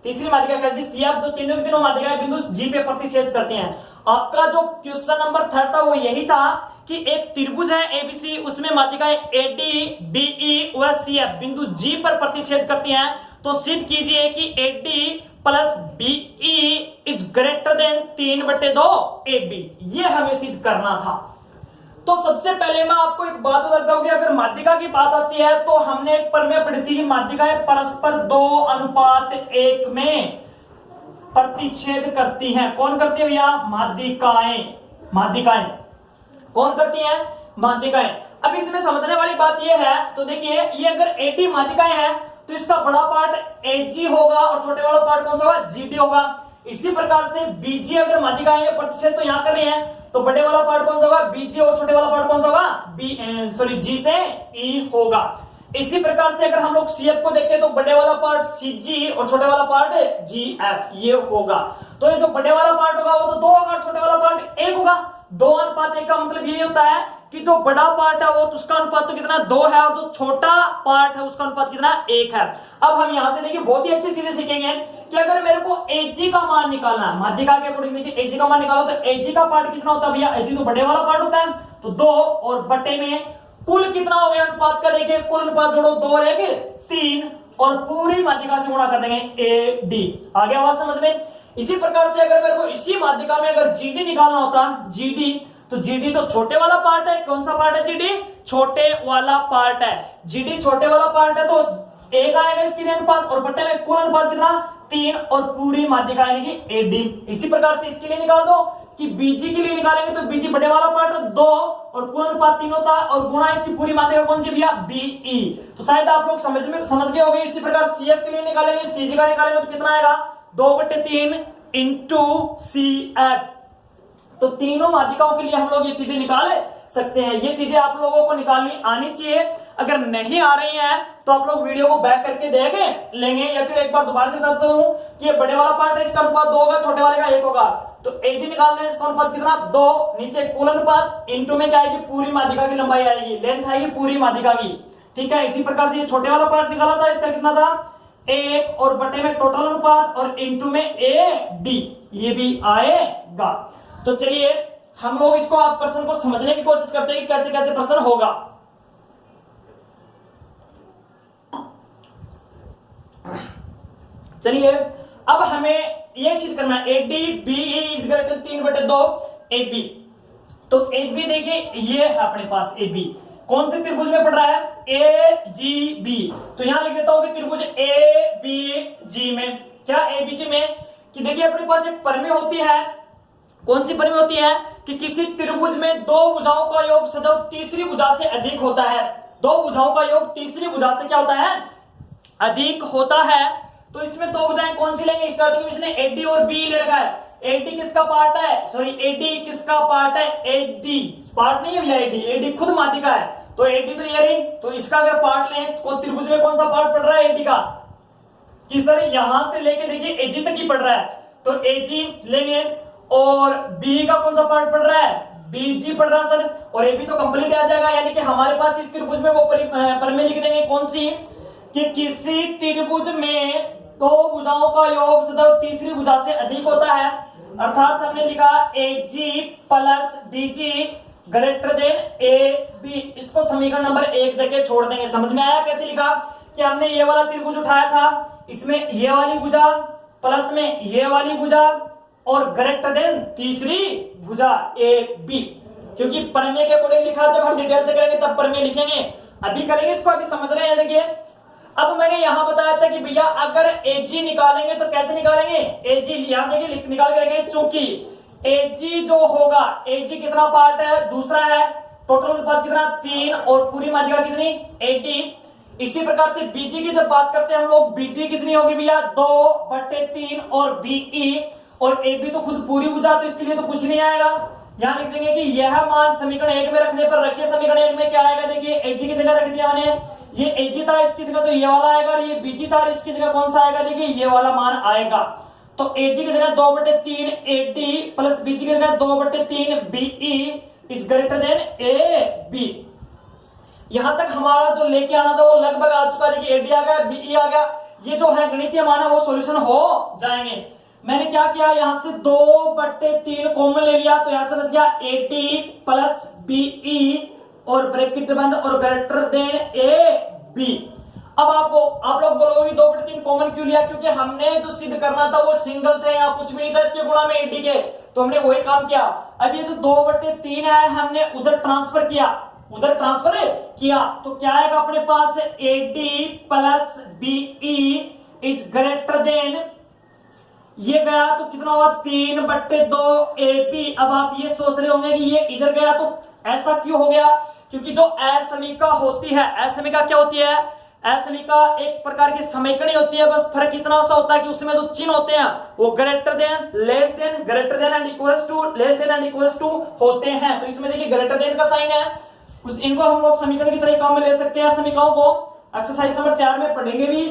तीसरी माध्यिका खींच दी सीएफ, जो तीनों की तीनों माध्यिकाएं बिंदु जी पे प्रतिच्छेद करती हैं। आपका जो क्वेश्चन नंबर 3 था वो यही था कि एक त्रिभुज है एबीसी, उसमें माध्यिकाएं एडी बीई व सीएफ बिंदु जी पर प्रतिच्छेद करती हैं, तो सिद्ध कीजिए कि AD plus BE is greater than 3/2 AB. ये हमें सिद्ध करना था। तो सबसे पहले मैं आपको एक बात बताता हूं कि अगर माध्यिका की बात आती है तो हमने एक प्रमेय पढ़ी थी कि माध्यिकाएं परस्पर 2:1 में प्रतिच्छेद करती हैं। कौन करती है भैया? माध्यिकाएं। माध्यिकाएं कौन करती हैं? माध्यिकाएं। अब इसमें समझने वाली बात यह है, तो देखिए ये अगर एडी माध्यिकाएं हैं तो इसका बड़ा पार्ट एजी होगा और छोटे वाला पार्ट कौन सा होगा? जीडी होगा। इसी प्रकार से बीजी अगर माध्यिकाएं हैं प्रतिच्छेद तो यहां कर रहे हैं, तो बड़े वाला पार्ट कौन सा होगा? बीजी और छोटे वाला पार्ट कौन सा होगा? जी से ई होगा। इसी प्रकार से अगर हम लोग सीएफ को देखें तो बड़े वाला पार्ट सीजी और छोटे वाला पार्ट जीएफ ये होगा। तो ये जो बड़े वाला पार्ट होगा वो तो 2 होगा, छोटे वाला पार्ट 1 होगा। 2:1 का मतलब ये होता है कि जो बड़ा पार्ट है वो तो उसका अनुपात तो कितना 2 है और जो छोटा पार्ट है उसका अनुपात कितना 1 है। अब हम यहां से देखिए बहुत ही अच्छी चीजें सीखेंगे कि अगर मेरे को एजी का मान निकालना है, माध्यिका के अकॉर्डिंग देखिए एजी का मान निकालो तो एजी का पार्ट कितना होता है भैया? एजी तो बड़े वाला पार्ट होता है, तो 2 और बटे में कुल कितना हो गया अनुपात का? देखिए कुल अनुपात जोड़ो 2 और 1 3 और पूरी माध्यिका से गुणा कर देंगे एडी। आगे आवाज समझ में? इसी प्रकार से अगर मेरे को इसी माध्यिका में अगर जीडी निकालना होता, जीडी, तो जीडी तो छोटे वाला पार्ट है। कौन सा पार्ट है? जीडी छोटे वाला पार्ट है। जीडी छोटे वाला पार्ट है तो 1 आएगा इसके लिए अनुपात और बटे में कुल अनुपात कितना? 3 और पूरी माध्यिका यानी कि एडी। इसी प्रकार से इसके लिए निकाल दो कि बीजी के लिए निकालेंगे तो बीजी बड़े वाला पार्ट 2 और कुल अनुपात 3 होता है और गुणा इसकी पूरी माध्यिका कौन सी भैया? बीई। तो शायद आप लोग समझ गए होंगे। इसी प्रकार सीएफ के लिए निकालेंगे, सीजी का निकालेंगे तो कितना आएगा? 2/3 इंटू सीएफ। तो तीनों माध्यिकाओं के लिए हम लोग ये चीजें निकाल सकते हैं। ये चीजें आप लोगों को निकालनी आनी चाहिए। अगर नहीं आ रही हैं तो आप लोग वीडियो को बैक करके देख लेंगे या फिर एक बार दोबारा से बताता हूं कि ये बड़े वाला पार्ट है, इसका अनुपात 2 होगा, छोटे वाले का 1 होगा। तो एजी निकालना है, इसका अनुपात कितना? 2, नीचे कुल अनुपात इंटू में क्या आएगी? पूरी माध्यिका की लंबाई आएगी, लेंथ आएगी पूरी माध्यिका की, ठीक है। इसी प्रकार से ये छोटे वाला पार्ट निकाला था, इसका कितना था? 1 और बटे में टोटल अनुपात और इंटू में एडी, ये भी आएगा। तो चलिए हम लोग इसको आप प्रश्न को समझने की कोशिश करते हैं कि कैसे कैसे प्रश्न होगा। चलिए अब हमें यह सिद्ध करना है AD BE is greater 3/2 AB. तो एबी देखिए ये है अपने पास एबी, कौन से त्रिभुज में पड़ रहा है? ए जी बी। तो यहां लिख देता हूं कि त्रिभुज ए बी जी में, क्या एबीजी में, कि देखिए अपने पास एक परिमेय होती है। कौन सी परिमेय होती है? कि किसी त्रिभुज में 2 भुजाओं का योग सदैव तीसरी भुजा से अधिक होता है। 2 भुजाओं का योग तीसरी भुजा से क्या होता है? अधिक होता है। तो इसमें 2 भुजाएं कौन सी लेंगे? स्टार्टिंग में इसने एडी और बी ले रखा है। एडी किसका पार्ट है? सॉरी एडी किसका पार्ट है? एडी पार्ट नहीं है भैया, एडी, एडी खुद माध्यिका है। तो एडी तो ये रही, तो इसका अगर पार्ट लें तो त्रिभुज में कौन सा पार्ट पड़ रहा है एडी का? कि सर यहां से लेके देखिए एजी तक ही पड़ रहा है, तो एजी लेंगे और बी का कौन सा पार्ट पड़ रहा है? बीजी पड़ रहा है सर, और एबी तो कंप्लीट आ जाएगा। यानी कि हमारे पास इस त्रिभुज में वो परिमेय लिख देंगे, कौन सी? कि किसी त्रिभुज में 2 भुजाओं का योग सदैव तीसरी भुजा से अधिक होता है। अर्थात हमने लिखा AG plus BG greater than A B, इसको समीकरण नंबर 1 देके छोड़ देंगे। समझ में आया कैसे लिखा कि हमने ये वाला त्रिभुज उठाया था, इसमें ये वाली भुजा प्लस में ये वाली भुजा और ग्रेटर देन तीसरी भुजा ए बी, क्योंकि प्रमेय के अकॉर्डिंग लिखा, जब हम डिटेल से करेंगे तब प्रमेय लिखेंगे, अभी करेंगे इसको, अभी समझ रहे हैं। देखिए अब मैंने यहां बताया था कि भैया अगर एजी निकालेंगे तो कैसे निकालेंगे, एजी यहां देखिए निकाल के रखेंगे, चूंकि एजी जो होगा, एजी कितना पार्ट है, दूसरा है, टोटल अनुपात कितना 3 और पूरी माध्यिका कितनी 80। इसी प्रकार से बीजी की जब बात करते हैं हम लोग, बीजी कितनी होगी भैया 2/3 और बीई, और एबी तो खुद पूरी भुजा, तो इसके लिए तो कुछ नहीं आएगा। यहां लिख देंगे कि यह मान समीकरण 1 में रखने पर, रखिए समीकरण 1 में क्या आएगा, देखिए एजी की जगह रख दिया मैंने, ये एजी था इसकी जगह तो ये वाला आएगा, और ये बीजी था इसकी जगह कौन सा आएगा, देखिए ये वाला मान आएगा। तो एजी की जगह 2/3 एडी प्लस बीजी की जगह 2/3 BE is greater than A B. यहां तक हमारा जो लेके आना था वो लगभग आ चुका है। देखिए एडी आ गया, बीई आ गया, ये जो है गणितीय मान है वो सॉल्यूशन हो जाएंगे। मैंने क्या किया, यहां से 2/3 कॉमन ले लिया, तो यहां से बच गया एडी प्लस बीई और ब्रैकेट बंद और ग्रेटर देन ए बी। अब आप लोग बोलोगे 2/3 कॉमन क्यों लिया, क्योंकि हमने जो सिद्ध करना था वो सिंगल थे, या कुछ भी नहीं था इसके गुणा में एडी के, तो हमने वही काम किया। अब ये जो 2/3 है हमने उधर ट्रांसफर किया, तो क्या आएगा अपने पास, AD plus BE is greater than, ये गया तो कितना हुआ 3/2 एबी। अब आप ये सोच रहे होंगे कि ये इधर गया तो ऐसा क्यों हो गया, क्योंकि जो असमीका होती है, असमीका क्या होती है, असमीका एक प्रकार की समीकरण होती है, बस फर्क इतना सा होता है कि उसमें जो चिन्ह होते हैं वो greater than, less than, greater than and equals to, less than and equals to होते हैं। तो इसमें देखिए ग्रेटर देन का साइन है, इनको हम लोग समीकरण की तरह काम में ले सकते हैं। समीकरणों को एक्सरसाइज नंबर 4 में पढ़ेंगे भी।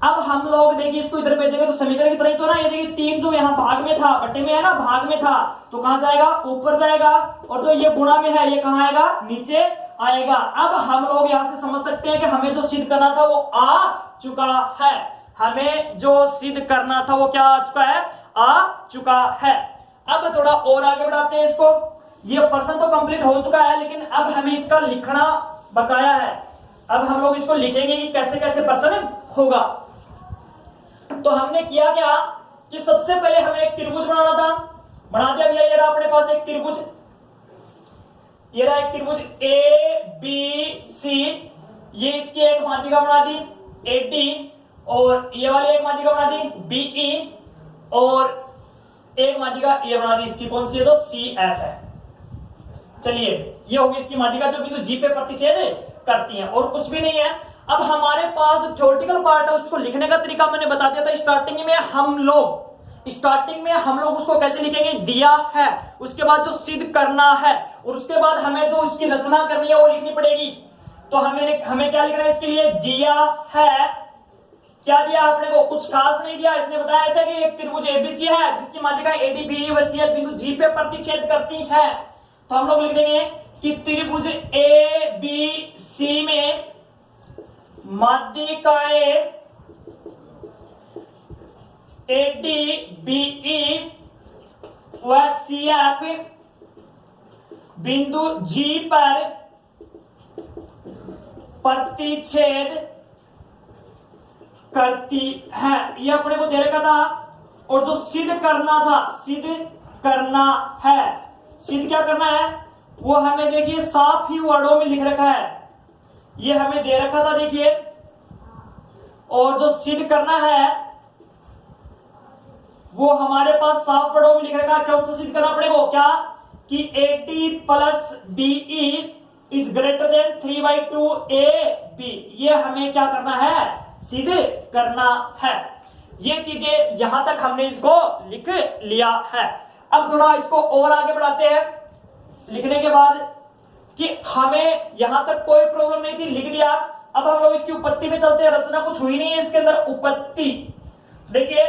अब हम लोग देखिए इसको इधर भेजेंगे तो समीकरण की तरह ही तो ना, ये देखिए 3 जो यहाँ भाग में था, बटे में है ना, भाग में था, तो कहां जाएगा, ऊपर जाएगा, और जो ये गुणा में है ये कहां आएगा, नीचे आएगा। अब हम लोग यहां से समझ सकते हैं कि हमें जो सिद्ध करना था वो आ चुका है, हमें जो सिद्ध करना था वो क्या आ चुका है, आ चुका है। अब थोड़ा और आगे बढ़ाते हैं इसको। ये प्रश्न तो कंप्लीट हो चुका है, लेकिन अब हमें इसका लिखना बकाया है। अब हम लोग इसको लिखेंगे कि कैसे कैसे प्रश्न होगा। तो हमने किया क्या कि सबसे पहले हमें एक त्रिभुज बनाना था, बना दिया भैया, ये रहा अपने पास एक त्रिभुज, ये रहा एक त्रिभुज ए बी सी, ये इसकी एक माध्यिका बना दी एडी, और ये वाली एक माध्यिका बना दी बीई, और एक माध्यिका ये बना दी इसकी, कौन सी है, जो सी एफ है। चलिए ये होगी इसकी माध्यिका जो बिंदु जी पे प्रतिच्छेद करती है, और कुछ भी नहीं है। अब हमारे पास थ्योरेटिकल पार्ट है, उसको लिखने का तरीका मैंने बता दिया था स्टार्टिंग में। हम लोग उसको कैसे लिखेंगे, दिया है, उसके बाद जो सिद्ध करना है, और उसके बाद हमें जो उसकी रचना करनी है वो लिखनी पड़ेगी। तो हमें क्या लिखना है इसके लिए, दिया है, क्या दिया आपने को, कुछ खास नहीं दिया। इसने बताया था कि एक त्रिभुज एबीसी है जिसकी माध्यिका एडीबी व सी बिंदु जी पे प्रतिच्छेद करती है। तो हम लोग लिख देंगे कि त्रिभुज ए बी सी में माध्यिकाएं एडीबीई व सीएफ बिंदु जी पर प्रतिच्छेद करती है, ये अपने को दे रखा था। और जो सिद्ध करना था, सिद्ध करना है, सिद्ध क्या करना है वो हमें देखिए साफ ही वर्डों में लिख रखा है, ये हमें दे रखा था देखिए। और जो सिद्ध करना है वो हमारे पास साफ वर्डों में लिख रखा है। क्या सिद्ध करना पड़ेगा, क्या कि AD plus BE is greater than 3/2 A B, ये हमें क्या करना है, सिद्ध करना है। ये चीजें यहां तक हमने इसको लिख लिया है। अब थोड़ा इसको और आगे बढ़ाते हैं। लिखने के बाद कि हमें यहां तक कोई प्रॉब्लम नहीं थी, लिख दिया। अब हम लोग इसकी उत्पत्ति में चलते हैं, रचना कुछ हुई नहीं है इसके अंदर। उत्पत्ति देखिए,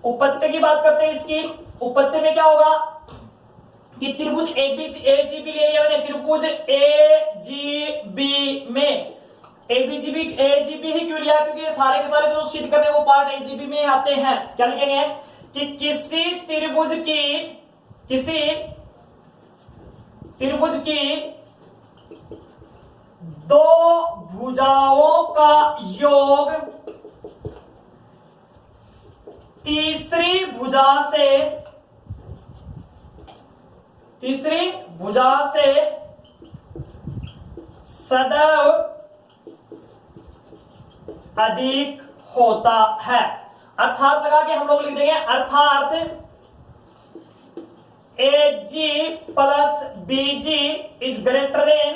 उत्पत्ति की बात करते हैं। इसकी उत्पत्ति में क्या होगा कि त्रिभुज एजीबी ले लिया मैंने, त्रिभुज एजीबी में एबीजीबी एजीबी ही क्यों लिया, क्योंकि ये सारे के सारे जो सिद्ध करने वो पार्ट एजीबी में आते हैं। क्या लिखेंगे कि किसी त्रिभुज की, किसी त्रिभुज की दो भुजाओं का योग तीसरी भुजा से सदैव अधिक होता है। अर्थात लगा के हम लोग लिख देंगे, अर्थात AG plus BG is greater then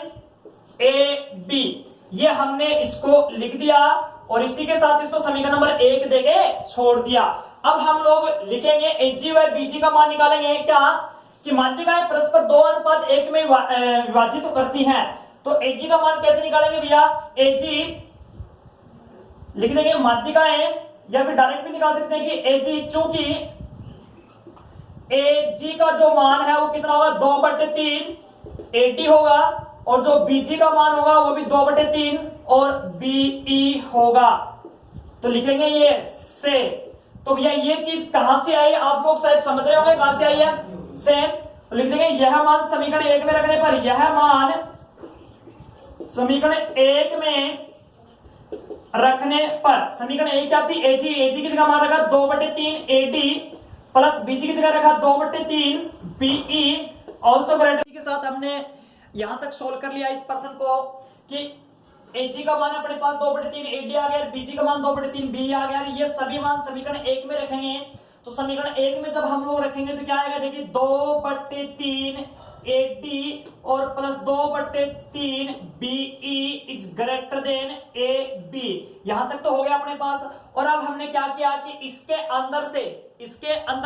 AB। ये हमने इसको लिख दिया और इसी के साथ इसको समीकरण नंबर 1 देके छोड़ दिया। अब हम लोग लिखेंगे AG व BG का मान निकालेंगे क्या कि माध्यिकाएं परस्पर 2:1 में विभाजित तो करती हैं। तो AG का मान कैसे निकालेंगे भैया, AG लिख देंगे माध्यिकाएं, या फिर डायरेक्ट भी निकाल सकते हैं कि AG, चूंकि AG का जो मान है वो कितना होगा 2/3 AD होगा, और जो BG का मान होगा वो भी 2/3 और BE होगा। तो लिखेंगे ये से। तो भैया ये चीज कहां से आई, आप लोग शायद समझ रहे होंगे कहां से आई है, से। तो लिख देंगे यह मान समीकरण 1 में रखने पर, यह मान समीकरण 1 में रखने पर, समीकरण 1 क्या थी, AG की जगह मान रखा 2/3 AD प्लस BG की जगह रखा 2/3 BE ऑल्सो ग्रेटर के साथ हमने यहां तक सोल्व कर लिया इस प्रश्न को कि AG का मान अपने पास 2/3 AD आ गया, BG का मान 2/3 BE आ गया। ये सभी मान समीकरण 1 में रखेंगे। तो समीकरण 1 में जब हम लोग रखेंगे तो क्या आएगा, देखिए 2/3 AD और plus 2/3 BE is greater then AB। यहां तक तो हो गया अपने पास। और अब हमने क्या किया कि इसके अंदर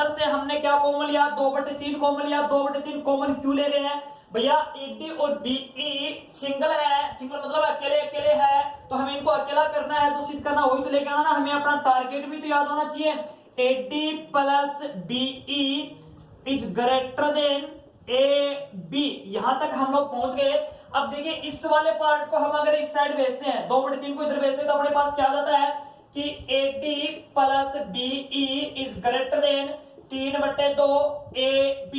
से हमने क्या कॉमन लिया, 2/3 कॉमन लिया। 2/3 कॉमन क्यों ले रहे हैं भैया, AD और BE सिंगल है, सिंगल मतलब अकेले है, तो हमें इनको अकेला करना है, तो सिद्ध करना वही तो लेके आना ना, हमें अपना टारगेट भी तो याद होना चाहिए। AD plus BE is greater then AB। यहां तक हम लोग पहुंच गए। अब देखिए इस वाले पार्ट को हम अगर इस साइड भेजते हैं, 2/3 को इधर भेजते हैं, तो अपने पास क्या जाता है कि AD plus BE is greater than 3/2 AB।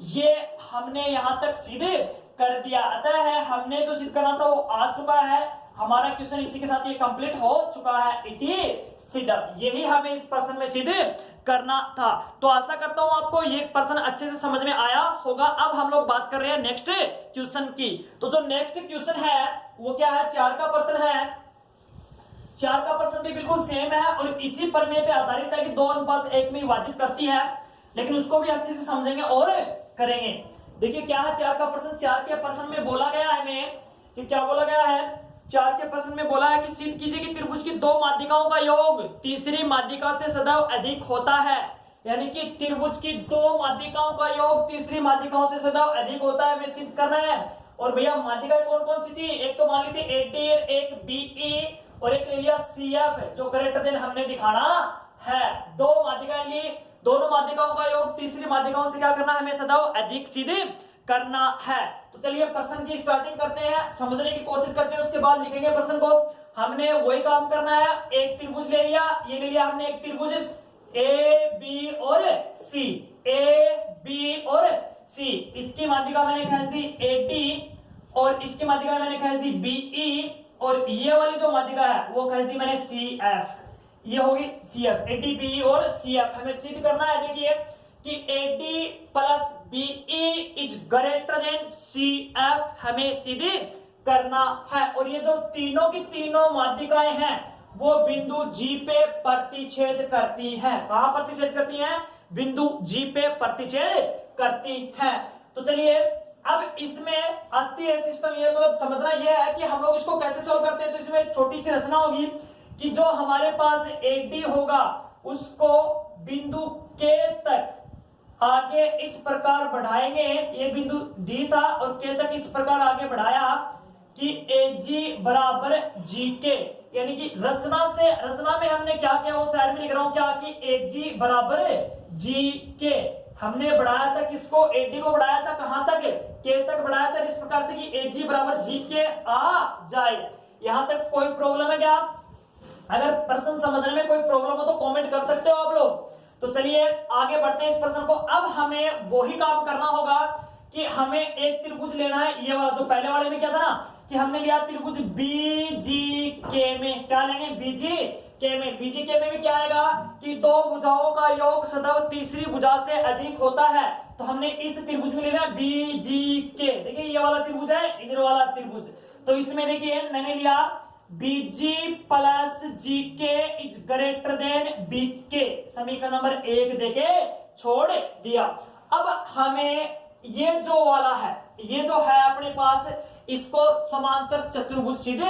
ये हमने यहां तक सीधे कर दिया। अतः है हमने जो सिद्ध करना था वो आ चुका है, हमारा क्वेश्चन इसी के साथ ये कंप्लीट हो चुका है। इति स्थितम, यही हमें इस प्रश्न में सीधे करना था। तो आशा करता हूं आपको ये प्रश्न अच्छे से समझ में आया होगा। अब हम लोग बात कर रहे हैं नेक्स्ट क्वेश्चन की। तो जो नेक्स्ट क्वेश्चन है वो क्या है, 4 का प्रश्न है। 4 का प्रश्न भी बिल्कुल सेम है और इसी प्रमेय पे आधारित है कि 2:1 में विभाजित करती है, लेकिन उसको भी अच्छे से समझेंगे और करेंगे। देखिए क्या है 4 का प्रश्न। 4 के प्रश्न में बोला गया है हमें कि क्या बोला गया है, 4 के प्रश्न में बोला है कि सिद्ध कीजिए कि त्रिभुज की 2 माध्यिकाओं का योग तीसरी माध्यिका से सदैव अधिक होता है। यानी कि त्रिभुज की 2 माध्यिकाओं का योग तीसरी माध्यिकाओं से सदैव अधिक होता है, वे सिद्ध करना है। और भैया माध्यिकाएं कौन कौन सी थी, एक तो मान ली थी AD, एक BE और एक ले लिया CF जो ग्रेटर देन हमने दिखाना है। 2 माध्यिकाएं ली, दोनों माध्यिकाओं का योग तीसरी माध्यिकाओं से क्या करना है, हमें सदैव अधिक सीधे करना है। तो चलिए प्रश्न की स्टार्टिंग करते हैं, समझने की कोशिश करते हैं, उसके बाद लिखेंगे प्रश्न को। हमने वही काम करना है, एक त्रिभुज ले लिया, ये ले लिया हमने एक त्रिभुज AB और C, AB और C। इसकी माध्यिका मैंने खींच दी AD और इसकी माध्यिका मैंने खींच दी BE और ये वाली जो माध्यिका है वो खींच दी मैंने CF। ये होगी CF, AD BE और CF। हमें सिद्ध करना है देखिए कि AD plus BE is greater then CF, हमें सिद्ध करना है। और ये जो तीनों की तीनों माध्यिकाएं हैं वो बिंदु G पे प्रतिच्छेद करती हैं। कहां प्रतिच्छेद करती हैं, बिंदु G पे प्रतिच्छेद करती हैं। तो चलिए अब इसमें आती है सिस्टम, ये मतलब समझना ये है कि हम लोग इसको कैसे सॉल्व करते हैं। तो इसमें एक छोटी सी रचना होगी कि जो हमारे पास AD होगा उसको बिंदु K तक आगे इस प्रकार बढ़ाएंगे। ये बिंदु D था और K तक इस प्रकार आगे बढ़ाया कि AG बराबर GK, यानी कि रचना में हमने क्या किया वो साइड में लिख रहा हूं क्या कि AG बराबर GK। हमने बढ़ाया था किसको, AD को बढ़ाया था कहां तक, K तक बढ़ाया था इस प्रकार से कि AG बराबर GK आ जाए। यहां तक कोई प्रॉब्लम है क्या, अगर प्रश्न समझने में कोई प्रॉब्लम हो तो कमेंट कर सकते हो आप लोग। तो चलिए आगे बढ़ते हैं इस प्रश्न को। अब हमें वही काम करना होगा कि हमें एक त्रिभुज लेना है, ये वाला जो पहले वाले में क्या था ना कि हमने लिया त्रिभुज BGK में, क्या लेंगे BGK में। BGK में भी क्या आएगा कि दो भुजाओं का योग सदैव तीसरी भुजा से अधिक होता है, तो हमने इस त्रिभुज में लेना BGK। देखिए ये वाला त्रिभुज है, इधर वाला त्रिभुज, तो इसमें देखिए मैंने लिया BG plus GK is greater then BK, समीकरण नंबर 1 देके छोड़ दिया। अब हमें ये जो वाला है, ये जो है अपने पास, इसको समांतर चतुर्भुज सिद्ध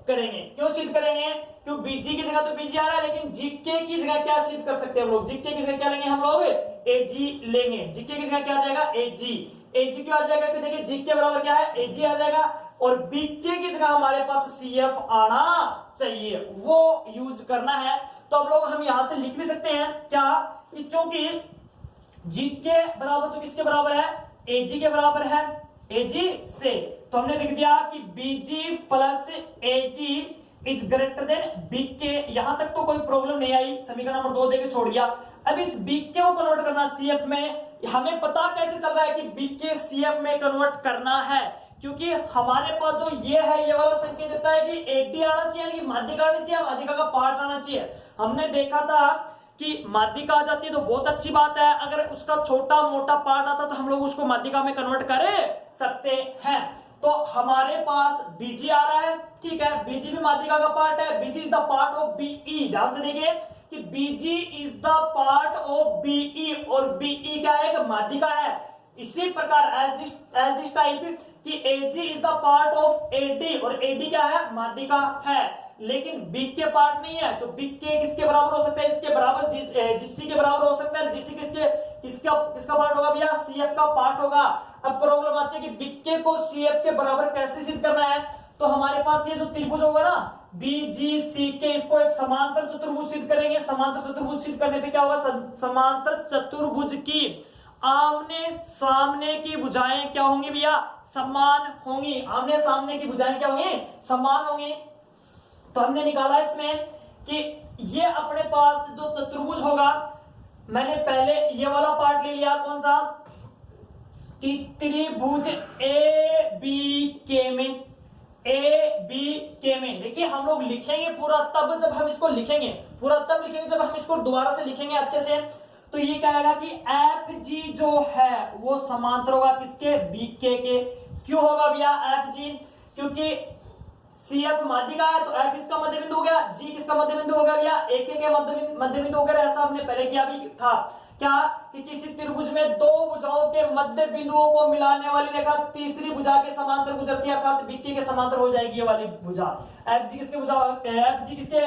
करेंगे। क्यों सिद्ध करेंगे? क्यों BG की जगह तो BG आ रहा है, लेकिन GK की जगह क्या सिद्ध कर सकते हैं हम लोग? GK की जगह क्या लेंगे हम लोग? AG लेंगे। GK की जगह क्या आ जाएगा? AG क्यों आ जाएगा? कि देखिए GK बराबर क्या है? AG आ जाएगा, और BK की जगह हमारे पास CF आना चाहिए, वो यूज करना है। तो अब लोग हम यहां से लिख भी सकते हैं क्या कि चूंकि GK बराबर तो किसके बराबर है? AG के बराबर है, AG से, तो हमने लिख दिया कि BG plus AG is greater then BK। यहां तक तो कोई प्रॉब्लम नहीं आई, समीकरण नंबर 2 देके छोड़ दिया। अब इस BK को कन्वर्ट करना CF में, हमें पता कैसे चल रहा है कि BK CF में कन्वर्ट करना है? क्योंकि हमारे पास जो ये है, ये वाला संकेत देता है कि 80 आना चाहिए, यानी कि माध्यिका आनी चाहिए, माध्यिका का पार्ट आना चाहिए। हमने देखा था कि माध्यिका आ जाती है तो बहुत अच्छी बात है, अगर उसका छोटा मोटा पार्ट आता तो हम लोग उसको माध्यिका में कन्वर्ट कर सकते हैं। तो हमारे पास BG आ रहा है, ठीक है, BG भी माध्यिका का पार्ट है, BG is the part of BE। ध्यान से देखिए कि BG is the part of BE, और BE क्या है? माध्यिका है। इसी प्रकार एज दिस टाइप कि AG is the part of AD, और AD क्या है? माध्यिका है, लेकिन BK पार्ट नहीं है, तो BK किसके बराबर हो सकता है? इसके बराबर, GC के बराबर हो सकता है। GC किसका पार्ट होगा भैया? CF का पार्ट होगा। अब प्रॉब्लम आती है कि BK को CF के बराबर कैसे सिद्ध करना है? तो हमारे पास ये जो त्रिभुज होगा ना BGCK, इसको एक समांतर चतुर्भुज सिद्ध करेंगे। समांतर चतुर्भुज सिद्ध करने पे क्या होगा? समांतर चतुर्भुज की आमने सामने की भुजाएं क्या होंगी भैया? समान होंगी। आमने सामने की भुजाएं क्या होंगी? समान होंगी। तो हमने निकाला इसमें कि ये अपने पास जो चतुर्भुज होगा, मैंने पहले ये वाला पार्ट ले लिया, कौन सा? कि त्रिभुज ABK में, ABK में देखिए हम लोग लिखेंगे पूरा तब जब हम इसको लिखेंगे, पूरा तब लिखेंगे जब हम इसको दोबारा से लिखेंगे अच्छे से। तो ये क्या आएगा कि FG जो है वो समांतर होगा किसके? BK के। क्यों होगा भैया FG? क्योंकि CF माध्यिका है, तो F इसका मध्य बिंदु हो गया, G किसका मध्य बिंदु हो गया भैया? AK के मध्य बिंदु हो गया। ऐसा हमने पहले किया भी था, क्या कि किसी त्रिभुज में दो भुजाओं के मध्य बिंदुओं को मिलाने वाली रेखा तीसरी भुजा के समांतर गुजरती है, अर्थात BK के समांतर हो जाएगी ये वाली भुजा। FG किसके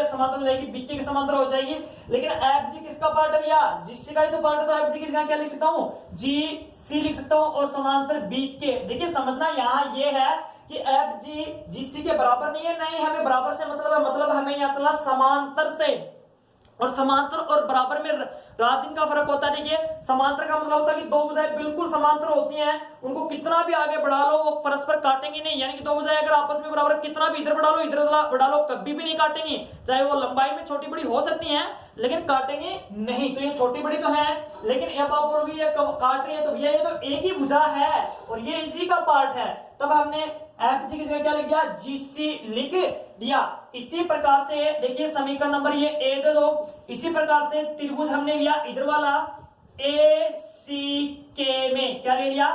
समांतर हो जाएगी? BK के समांतर हो जाएगी। लेकिन FG किसका पार्ट है भैया? GC का ही तो पार्ट है, तो FG की जगह क्या लिख सकता हूं? GC लिख सकता हूं, और समांतर BK। देखिए समझना यहां ये है कि FG GC के बराबर नहीं है, नहीं हमें बराबर से मतलब है, मतलब हमें यहां चलना समांतर से, और समांतर और बराबर में रात दिन का फर्क होता है। देखिए समांतर का मतलब होता है कि दो भुजाएं बिल्कुल समांतर होती हैं, उनको कितना भी आगे बढ़ा लो वो परस्पर काटेंगी नहीं, यानी कि दो भुजाएं अगर आपस में बराबर कितना भी इधर बढ़ा लो इधर बढ़ा लो कभी भी नहीं काटेंगी, चाहे वो लंबाई में छोटी बड़ी हो सकती हैं लेकिन काटेंगे नहीं। तो ये छोटी बड़ी तो है, लेकिन अब आप बोलोगे ये काट रही है, तो भैया ये तो एक ही भुजा है और ये इसी का पार्ट है, तब हमने FG की जगह क्या लिख दिया? GC लिख दिया। इसी प्रकार से देखिए समीकरण नंबर ये A दे दो। इसी प्रकार से त्रिभुज हमने लिया इधर वाला ACK में, क्या ले लिया?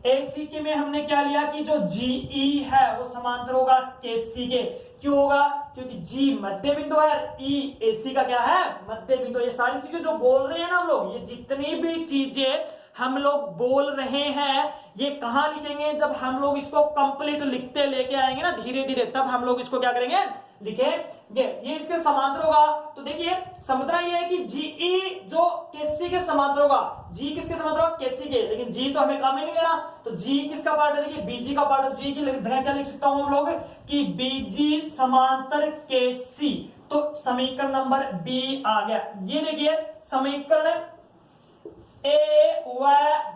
ACK में हमने क्या लिया कि जो GE है वो समांतर होगा KC के। क्यों होगा? क्योंकि G मध्य बिंदु है, E AC का क्या है? मध्य बिंदु। ये सारी चीजें जो बोल रहे हैं ना हम लोग, ये जितनी भी चीजें हम लोग बोल रहे हैं ये कहां लिखेंगे? जब हम लोग इसको कंप्लीट लिखते लेके आएंगे ना धीरे धीरे, तब हम लोग इसको क्या करेंगे? लिखेंगे। ये इसके समांतर होगा। तो देखिए समझना ये है कि GE जो KC के समांतर होगा, G किसके समांतर होगा? KC के, लेकिन G तो हमें काम ही नहीं लेना, तो G किसका पार्ट है? देखिए BG का पार्ट है। G की जगह क्या लिख सकता हूं हम लोग कि BG समांतर KC। तो समीकरण नंबर B आ गया। ये देखिए समीकरण A व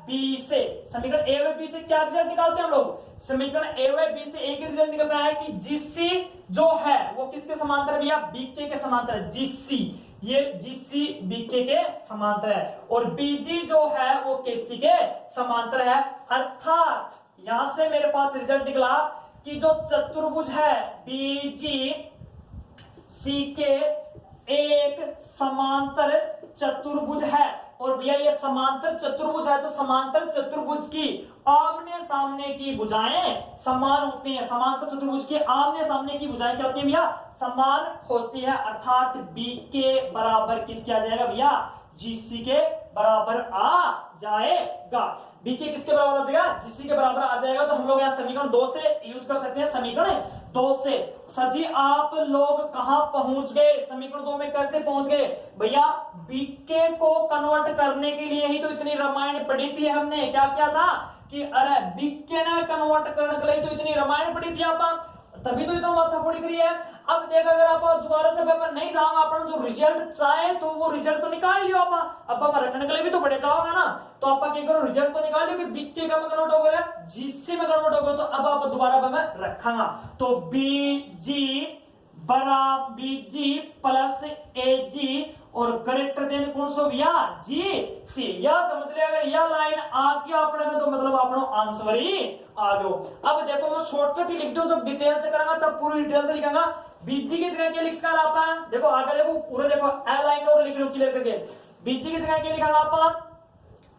B से, समीकरण A व B से क्या रिजल्ट निकालते हैं हम लोग? समीकरण A व B से एक रिजल्ट निकलता है कि GC जो है वो किसके समांतर भैया? BK के समांतर। GC ये जीसी बीके के समांतर है और बीजी जो है वो केसी के समांतर है। अर्थात यहां से मेरे पास रिजल्ट निकला कि जो चतुर्भुज है बीजी सी के एक समांतर चतुर्भुज है। और भैया ये समांतर चतुर्भुज है तो समांतर चतुर्भुज की आमने सामने की भुजाएं समान होती हैं। समांतर चतुर्भुज की आमने सामने की भुजाएं क्या होती है भैया? समान होती है। अर्थात बी के बराबर किसके आ जाएगा भैया? जीसी के बराबर आ जाएगा। बी के किसके बराबर आ जाएगा? जीसी के बराबर आ जाएगा। तो हम लोग यहाँ समीकरण 2 से यूज कर सकते हैं। समीकरण 2 से सर जी आप लोग कहां पहुंच गए? समीकरण 2 में कैसे पहुंच गए भैया? बीके को कन्वर्ट करने के लिए ही तो इतनी रामायण पढ़ी थी हमने। क्या क्या था कि अरे बीके ने कन्वर्ट करने के लिए तो इतनी रामायण पढ़ी थी आप, तभी तो इतना माथा फोड़ी करी है। अब देख अगर आप दोबारा से पेपर नहीं जाओगे, अपन जो रिजल्ट चाहे तो वो रिजल्ट तो निकाल लियो आप। अब हम रखने के लिए भी तो बड़े जाओगे ना, तो आप क्या करो रिजल्ट तो निकाल लियो कि बीके का में कन्वर्ट हो गया, जीसी में कन्वर्ट हो गया। तो अब आप दोबारा मैं रखूंगा तो बीजी बराबर बीजी प्लस एजी और ग्रेटर देन कौन सो भैया? जी सी। या समझ लिया अगर यह लाइन आ गया अपने तो मतलब अपना आंसर ही आ गयो। अब देखो मैं शॉर्टकट ही लिख दो, जब डिटेल से करूंगा तब पूरी डिटेल से लिखूंगा। बीजी की जगह क्या लिख सकता आप? देखो आगे देखो पूरे देखो ए लाइन और लिख रहे हो क्लियर करके। बीजी की जगह क्या लिखांगा आप?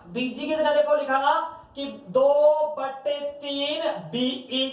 बीजी की जगह देखो लिखांगा कि 2/3 बीई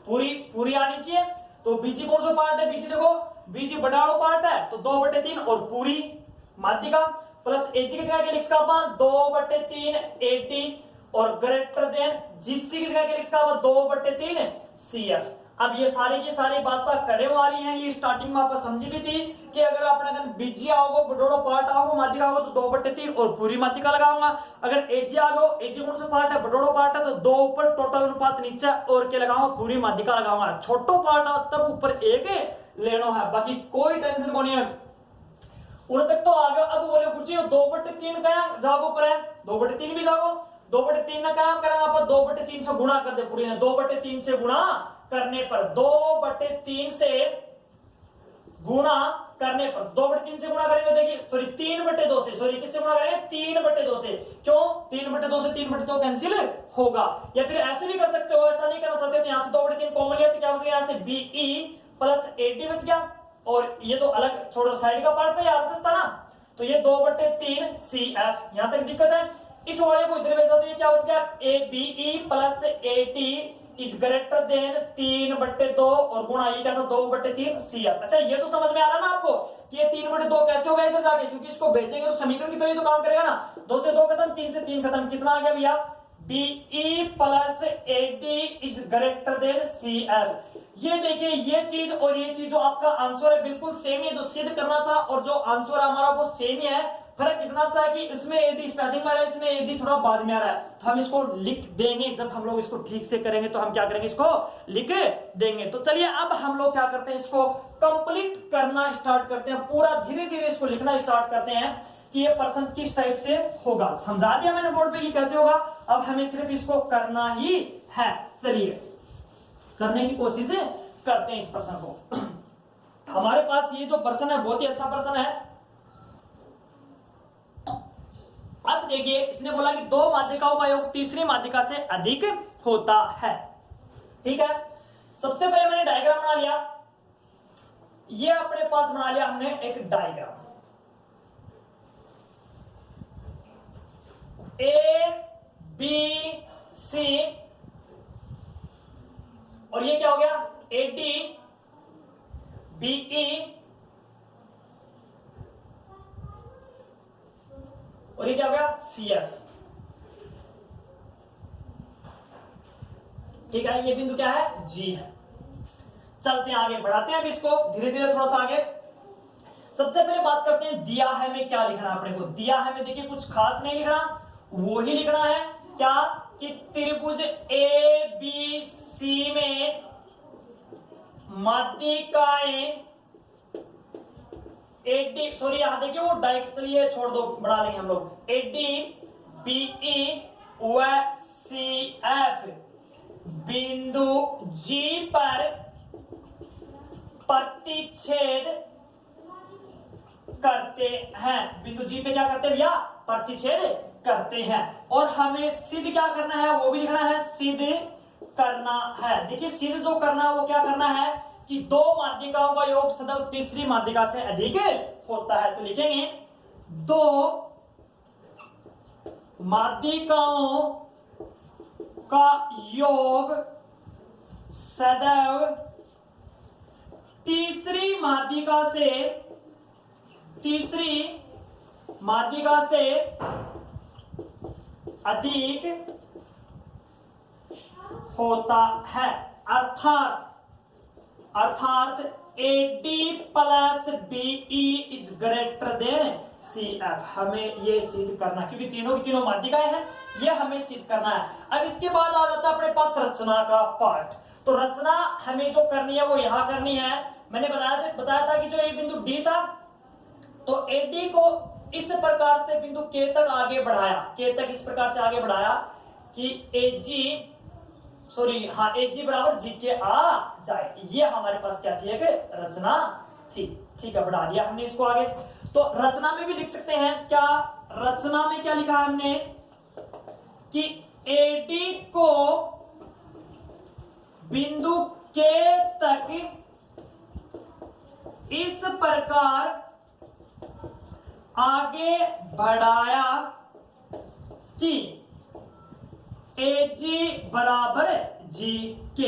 पूरी आनी चाहिए। तो बीजी कौन सा पार्ट है? बीजी देखो बीजी बड़ाड़ो पार्ट है तो 2/3 और पूरी माध्यिका प्लस एजी की जगह क्या लिख सकते हैं? 2/3 एडी और ग्रेटर देन जीसी की जगह क्या लिख सकते हैं? 2/3 सीएफ। अब ये सारी की सारी बातें कड़े वाली हैं। ये स्टार्टिंग में आप समझी भी थी कि अगर अपने बीजी आओगे बड़ोड़ो पार्ट आओगे माध्यिका आओगे तो 2/3 और पूरी माध्यिका लगाऊंगा। अगर एजी आओगे, एजी कौन सा पार्ट है? बड़ोड़ो पार्ट है तो 2 ऊपर टोटल अनुपात नीचे और क्या लगाऊंगा? पूरी माध्यिका लगाऊंगा। छोटो पार्ट है तब ऊपर एक लेना है, बाकी कोई टेंशन को नहीं है। उन तक तो आ गए। अब बोले गुरुजी 2/3 का जागो पर है, 2/3 भी जागो। 2/3 ना क्या करेंगे आप? 2/3 से गुणा कर दे पूरी ने। 2/3 से गुणा करने पर 2/3 से गुणा करने पर 2/3 से गुणा करेंगे देखिए सॉरी 3/2 से सॉरी किससे गुणा करेंगे? 3/2 से। क्यों 3/2 से 3/2 कैंसिल होगा। या फिर ऐसे भी कर सकते हो, ऐसा नहीं करना चाहते तो यहां से 2/3 कॉमन लिया तो क्या बच गया? यहां से बीई प्लस एडी बच गया और ये तो अलग थोड़ा साइड का पार्ट था, यार था ना। तो ये 2/3 सीएफ। यहां तक दिक्कत है? इस वाले को इधर भेज दो तो ये क्या बच गया? A BE plus AD is greater than 3/2 और गुणा ये क्या था? 2/3 सीएफ। अच्छा ये तो समझ में आ रहा ना आपको कि ये 3/2 कैसे होगा इधर जाके, क्योंकि इसको बेचेंगे तो समीकरण की तरह तो काम करेगा ना। 2 से 2 खत्म, 3 से 3 खत्म। कितना आ गया भैया? BE plus AD is greater than CF. ये देखिए ये चीज और ये चीज जो आपका आंसर है बिल्कुल सेम है। जो सिद्ध करना था और जो आंसर हमारा वो सेम ही है। फर्क इतना सा है कि इसमें एडी स्टार्टिंग में आ रहा है, इसमें एडी थोड़ा बाद में आ रहा है। तो हम इसको लिख देंगे, जब हम लोग इसको ठीक से करेंगे तो हम क्या करेंगे? इसको लिख देंगे। तो चलिए अब हम लोग क्या करते हैं? इसको कंप्लीट करना स्टार्ट करते हैं। पूरा धीरे धीरे इसको लिखना स्टार्ट करते हैं कि ये प्रश्न किस टाइप से होगा। समझा दिया मैंने बोर्ड पे कि कैसे होगा। अब हमें सिर्फ इसको करना ही है। चलिए करने की कोशिश करते हैं इस प्रश्न को। हमारे पास ये जो प्रश्न है बहुत ही अच्छा प्रश्न है। अब देखिए इसने बोला कि 2 माध्यिकाओं का योग तीसरी माध्यिका से अधिक होता है। ठीक है, सबसे पहले मैंने डायग्राम बना लिया। ये अपने पास बना लिया हमने एक डायग्राम। ए बी सी और ये क्या हो गया? एडी बीई और ये क्या हो गया? सीएफ। ठीक है, ये बिंदु क्या है? जी है। चलते हैं आगे, बढ़ाते हैं अब इसको धीरे धीरे थोड़ा सा आगे। सबसे पहले बात करते हैं दिया है में क्या लिखना है अपने को। दिया है में देखिए कुछ खास नहीं लिखना, वो ही लिखना है क्या कि त्रिभुज ए बी सी में माध्यिकाएं एडी सॉरी यहां देखिए वो चलिए छोड़ दो, बढ़ा लेंगे हम लोग। एडी बीई व सीएफ बिंदु जी पर प्रतिच्छेद करते हैं। बिंदु जी पे क्या करते हैं भैया, प्रतिच्छेद करते हैं। और हमें सिद्ध क्या करना है, वो भी लिखना है, सिद्ध करना है। देखिए सिद्ध जो करना है वो क्या करना है कि दो माध्यिकाओं का योग सदैव तीसरी माध्यिका से अधिक होता है। तो लिखेंगे दो माध्यिकाओं का योग सदैव तीसरी माध्यिका से अधिक होता है। अर्थात AD plus BE is greater then CF। हमें ये सिद्ध करना, क्योंकि तीनों की तीनों माध्यिकाएं हैं, ये हमें सिद्ध करना है। अब इसके बाद आ जाता है अपने पास रचना का पार्ट। तो रचना हमें जो करनी है वो यहां करनी है। मैंने बताया था कि जो एक बिंदु D था, तो AD को इस प्रकार से बिंदु K तक आगे बढ़ाया, K तक इस प्रकार से आगे बढ़ाया कि AG बराबर GK आ जाए। ये हमारे पास क्या थी, एक रचना थी। ठीक है, बढ़ा दिया हमने इसको आगे। तो रचना में भी लिख सकते हैं क्या, रचना में क्या लिखा हमने कि AD को बिंदु K तक इस प्रकार आगे बढ़ाया कि AG बराबर GK।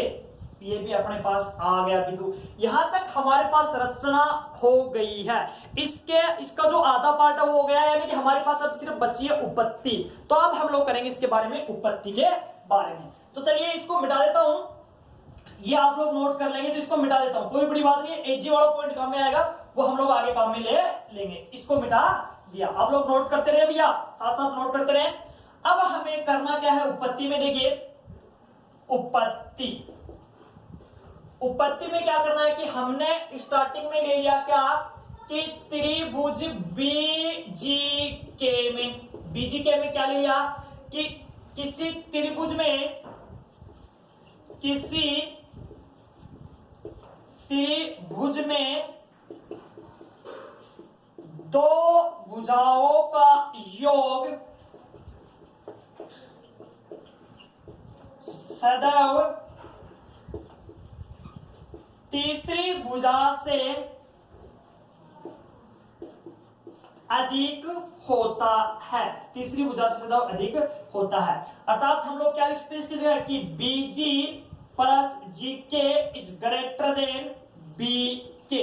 ये भी अपने पास आ गया बिंदु। यहां तक हमारे पास रचना हो गई है। इसका जो आधा पार्ट है वो हो गया, यानी कि हमारे पास अब सिर्फ बची है उपपत्ति। तो अब हम लोग करेंगे इसके बारे में, उपपत्ति के बारे में। तो चलिए इसको मिटा देता हूं, ये आप लोग नोट कर लेंगे, तो इसको मिटा देता हूं, कोई बड़ी बात नहीं है। AG वाला पॉइंट काम में आएगा, वो हम लोग आगे काम में ले लेंगे। इसको मिटा दिया, आप लोग नोट करते रहे भैया, साथ साथ नोट करते रहे। अब हमें करना क्या है उपपत्ति में, देखिए उपपत्ति में क्या करना है कि हमने स्टार्टिंग में ले लिया क्या कि त्रिभुज BGK में क्या ले लिया कि किसी त्रिभुज में दो भुजाओं का योग सदैव तीसरी भुजा से अधिक होता है। तीसरी भुजा से सदैव अधिक होता है। अर्थात हम लोग क्या लिख सकते हैं इसकी जगह कि BG plus GK is greater then BK।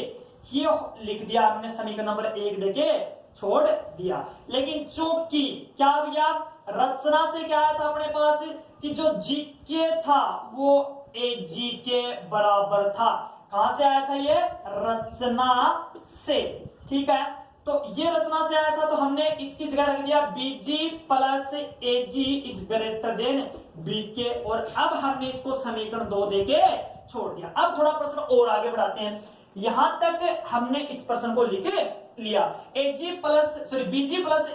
ये लिख दिया हमने, समीकरण नंबर 1 देके छोड़ दिया। लेकिन चूंकि क्या भैया, रचना से क्या आया था अपने पास कि जो GK था वो AG के बराबर था। कहां से आया था ये, रचना से। ठीक है, तो ये रचना से आया था, तो हमने इसकी जगह रख दिया BG plus AG is greater then BK। और अब हमने इसको समीकरण 2 देके छोड़ दिया। अब थोड़ा प्रश्न और आगे बढ़ाते हैं। यहां तक हमने इस प्रश्न को लिख लिया, BG plus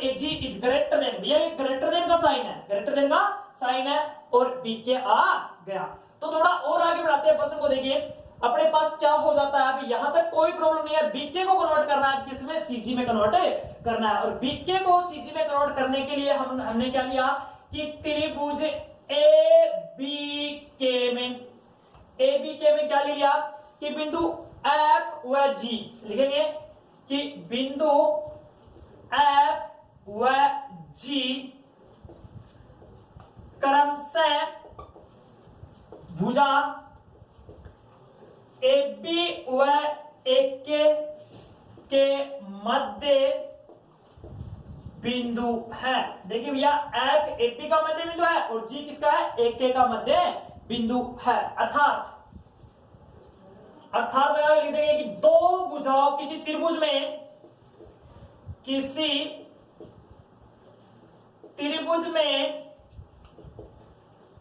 AG is greater then, भैया ये ग्रेटर देन का साइन है, ग्रेटर देन का साइन है, और BK आ गया। तो थोड़ा और आगे बढ़ाते हैं प्रश्न को। देखिए अपने पास क्या हो जाता है, अभी यहां तक कोई प्रॉब्लम नहीं है। BK को कन्वर्ट करना है किसमें, CG में कन्वर्ट करना है। और BK को CG में कन्वर्ट करने के लिए हमने क्या लिया कि त्रिभुज ABK में क्या ले लिया कि बिंदु F व G, लिखेंगे कि बिंदु F व G क्रमशः भुजा AB व AK के मध्य बिंदु है। देखिए भैया F AP का मध्य बिंदु है और G किसका है, AK का मध्य बिंदु है। अर्थात लिख देंगे कि दो भुजाओं, किसी त्रिभुज में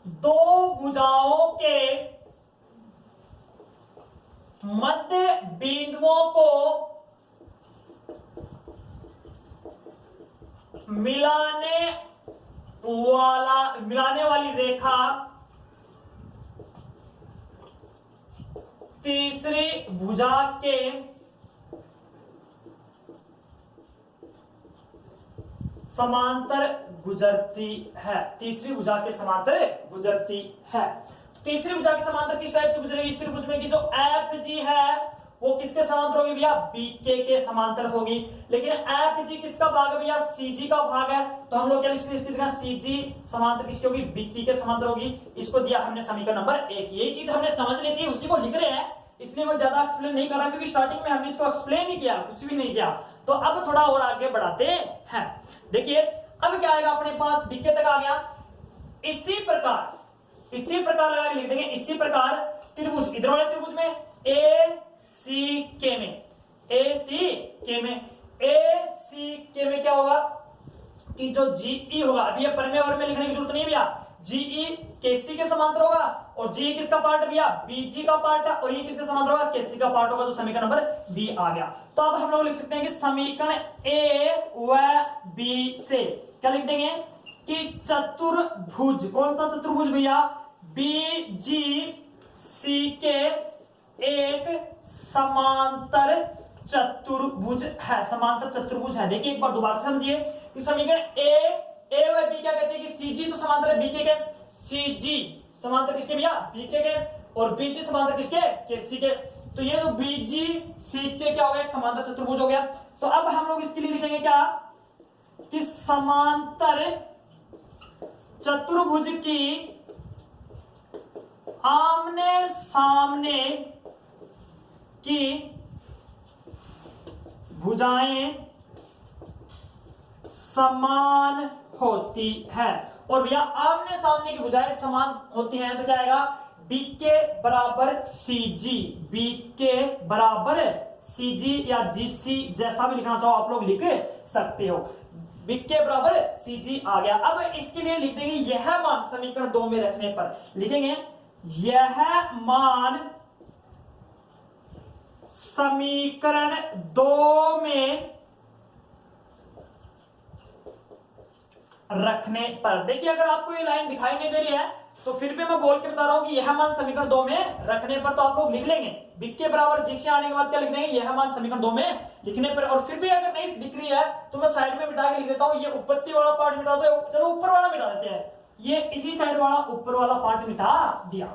दो भुजाओं के मध्य बिंदुओं को मिलाने वाली रेखा तीसरी भुजा के समांतर गुजरती है, तीसरी भुजा के समांतर गुजरती है। तीसरी भुजा के समांतर किस टाइप से गुजरेगी इस त्रिभुज में कि जो एफ जी है वो किसके समांतर होगी भैया, बीके के समांतर होगी। लेकिन एफ जी किसका भाग है भैया, सीजी का भाग है, तो हम लोग क्या लिख सकते हैं इसकी जगह सीजी समांतर किसकी होगी, बीकी के समांतर होगी। इसको दिया हमने समीकरण नंबर 1। यही चीज हमने समझ ली थी, उसी को लिख रहे हैं, इसलिए मैं ज्यादा एक्सप्लेन नहीं कर रहा क्योंकि स्टार्टिंग में हमने इसको एक्सप्लेन नहीं किया, कुछ भी नहीं किया। तो अब थोड़ा और आगे बढ़ाते हैं। देखिए अब क्या आएगा अपने पास, बीके तक आ गया। इसी प्रकार लगा के लिख देंगे, इसी प्रकार त्रिभुज, इधर वाले त्रिभुज में ए सी के में, ए सी के में क्या होगा कि जो जीई होगा, अभी ये परमे वर्ग में लिखने की जरूरत नहीं है भैया, जीई केसी के समांतर होगा और जी किसका पार्ट है भैया, बीजी का पार्ट है, और ये किसके समांतर होगा, केसी का पार्ट होगा, तो समीकरण नंबर बी आ गया। तो अब हम लोग लिख सकते हैं कि समीकरण ए व बी से क्या लिख देंगे कि चतुर्भुज, कौन सा चतुर्भुज भैया, बीजी सी के एक समांतर चतुर्भुज है, समांतर चतुर्भुज है। देखिए एक बार दोबारा समझिए कि समीकरण ए व बी क्या कहते हैं कि सीजी तो समांतर है बीके के, सीजी समांतर किसके भैया, बीके के, और बीजी समांतर किसके, केसी के। तो ये जो बीजी सी के क्या हो गया, एक समांतर चतुर्भुज हो गया। तो अब हम लोग इसके लिए लिखेंगे क्या कि समांतर चतुर्भुज की आमने सामने की भुजाएं समान होती है। और भैया आमने सामने की भुजाएं समान होती हैं तो क्या आएगा, बीके बराबर सीजी, बीके बराबर सीजी या जीसी जैसा भी लिखना चाहो आप लोग लिख सकते हो, बीके बराबर सीजी आ गया। अब इसके लिए लिख देंगे यह मान समीकरण 2 में रखने पर लिखेंगे यह मान समीकरण 2 में रखने पर। देखिए अगर आपको ये लाइन दिखाई नहीं दे रही है तो फिर भी मैं बोल के बता रहा हूं कि यह मान समीकरण 2 में रखने पर, तो आप लोग लिख लेंगे बीके बराबर जीसी आने के बाद क्या लिख देंगे, यह मान समीकरण 2 में लिखने पर। और फिर भी अगर नहीं दिख रही है तो मैं साइड में मिटा के लिख देता हूं, ये उत्पत्ति वाला पार्ट मिटा दो, चलो ऊपर वाला मिटा देते हैं, ये इसी साइड वाला ऊपर वाला पार्ट मिटा दिया,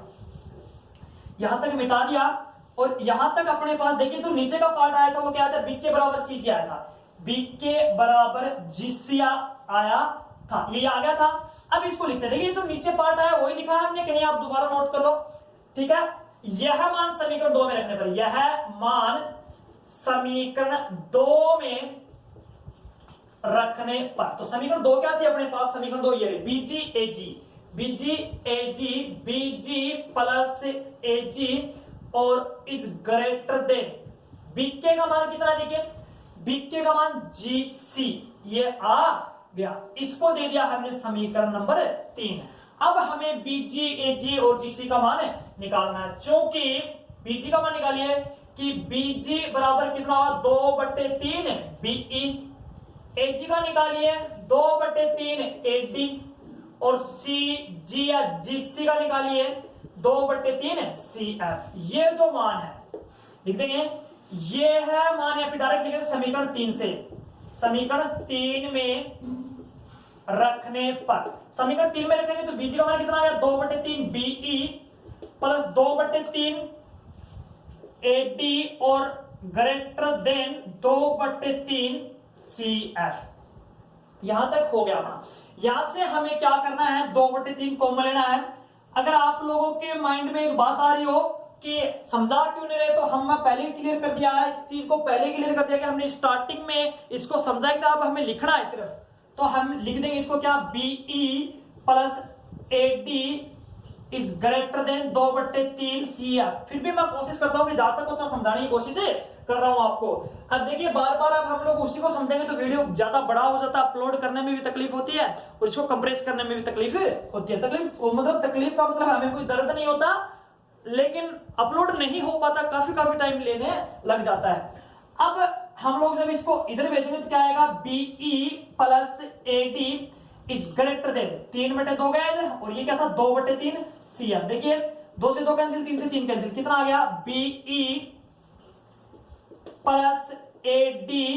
यहां तक मिटा दिया। और यहां तक अपने पास देखिए जो नीचे का पार्ट आया था वो क्या था, बीके बराबर सीजी आया था, बीके बराबर जीसिया आया था, ये आ गया था। अब इसको लिखते हैं, देखिए जो नीचे पार्ट आया वही लिखा है हमने, कहीं आप दोबारा नोट कर लो, ठीक है। यह मान समीकरण 2 में रखने पर, यह मान समीकरण 2 में रखने पर, तो समीकरण 2 क्या थी अपने पास, समीकरण 2 ये बीजी एजी, बीजी एजी, बीजी प्लस एजी और इज ग्रेटर देन, बीके का मान कितना, देखिए बीके का मान जीसी, ये आ गया, इसको दे दिया हमने समीकरण नंबर 3। अब हमें बीजी एजी और जीसी का मान निकालना है, चूंकि बीजी का मान निकालिए कि बीजी बराबर कितना होगा 2/3 बीई, एजी का निकालिए 2/3 एडी, और सी जी या जीसी का निकालिए 2/3 सीएफ। ये जो मान है लिख देंगे, ये है मान, या फिर डायरेक्ट लिखेंगे समीकरण 3 से, समीकरण 3 में रखने पर, समीकरण 3 में रखेंगे तो बीजी का मान कितना आ गया 2/3 बीई प्लस 2/3 एडी और ग्रेटर देन 2/3 सीएफ। यहां तक हो गया अपना। यहां से हमें क्या करना है, 2/3 कॉमन लेना है। अगर आप लोगों के माइंड में एक बात आ रही हो कि समझा क्यों नहीं रहे, तो हम पहले ही क्लियर कर दिया है, इस चीज को पहले क्लियर कर दिया कि हमने स्टार्टिंग में इसको समझा कि अब हमें लिखना है सिर्फ, तो हम लिख देंगे इसको क्या, BE plus AD is greater than 2/3 CF. फिर भी मैं कोशिश करता हूं कि जहां तक होता समझाने की कोशिश कर रहा हूं आपको। अब देखिए बार बार अब हम लोग उसी को समझेंगे तो वीडियो ज्यादा बड़ा हो जाता है, अपलोड करने में भी तकलीफ होती है और इसको कंप्रेस करने में भी तकलीफ होती है। तकलीफ का मतलब हमें कोई दर्द नहीं होता, लेकिन अपलोड नहीं हो पाता, काफी टाइम लेने लग जाता है। अब हम लोग जब इसको इधर भेजेंगे तो क्या आएगा, BE plus AD is greater than 3/2 गया इधर, और ये क्या था 2/3 सीएफ। देखिए 2 से 2 कैंसिल, 3 से 3 कैंसिल, कितना आ गया, BE plus AD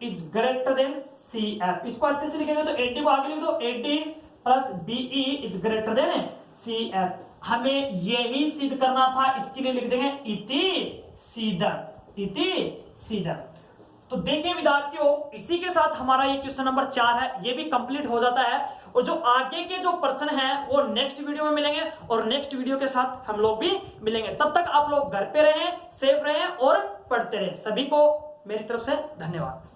is greater than C F. इसको अच्छे से लिखेंगे तो एडी को आगे लिख दो, AD plus BE is greater than C F. हमें यही सिद्ध करना था, इसके लिए लिख देंगे इति सीदन, इति सीदन। तो देखिए विद्यार्थियों, इसी के साथ हमारा ये क्वेश्चन नंबर 4 है, ये भी कंप्लीट हो जाता है। और जो आगे के जो प्रश्न हैं वो नेक्स्ट वीडियो में मिलेंगे और नेक्स्ट वीडियो के साथ हम लोग भी मिलेंगे। तब तक आप लोग घर पे रहें, सेफ रहें और पढ़ते रहें। सभी को मेरी तरफ से धन्यवाद।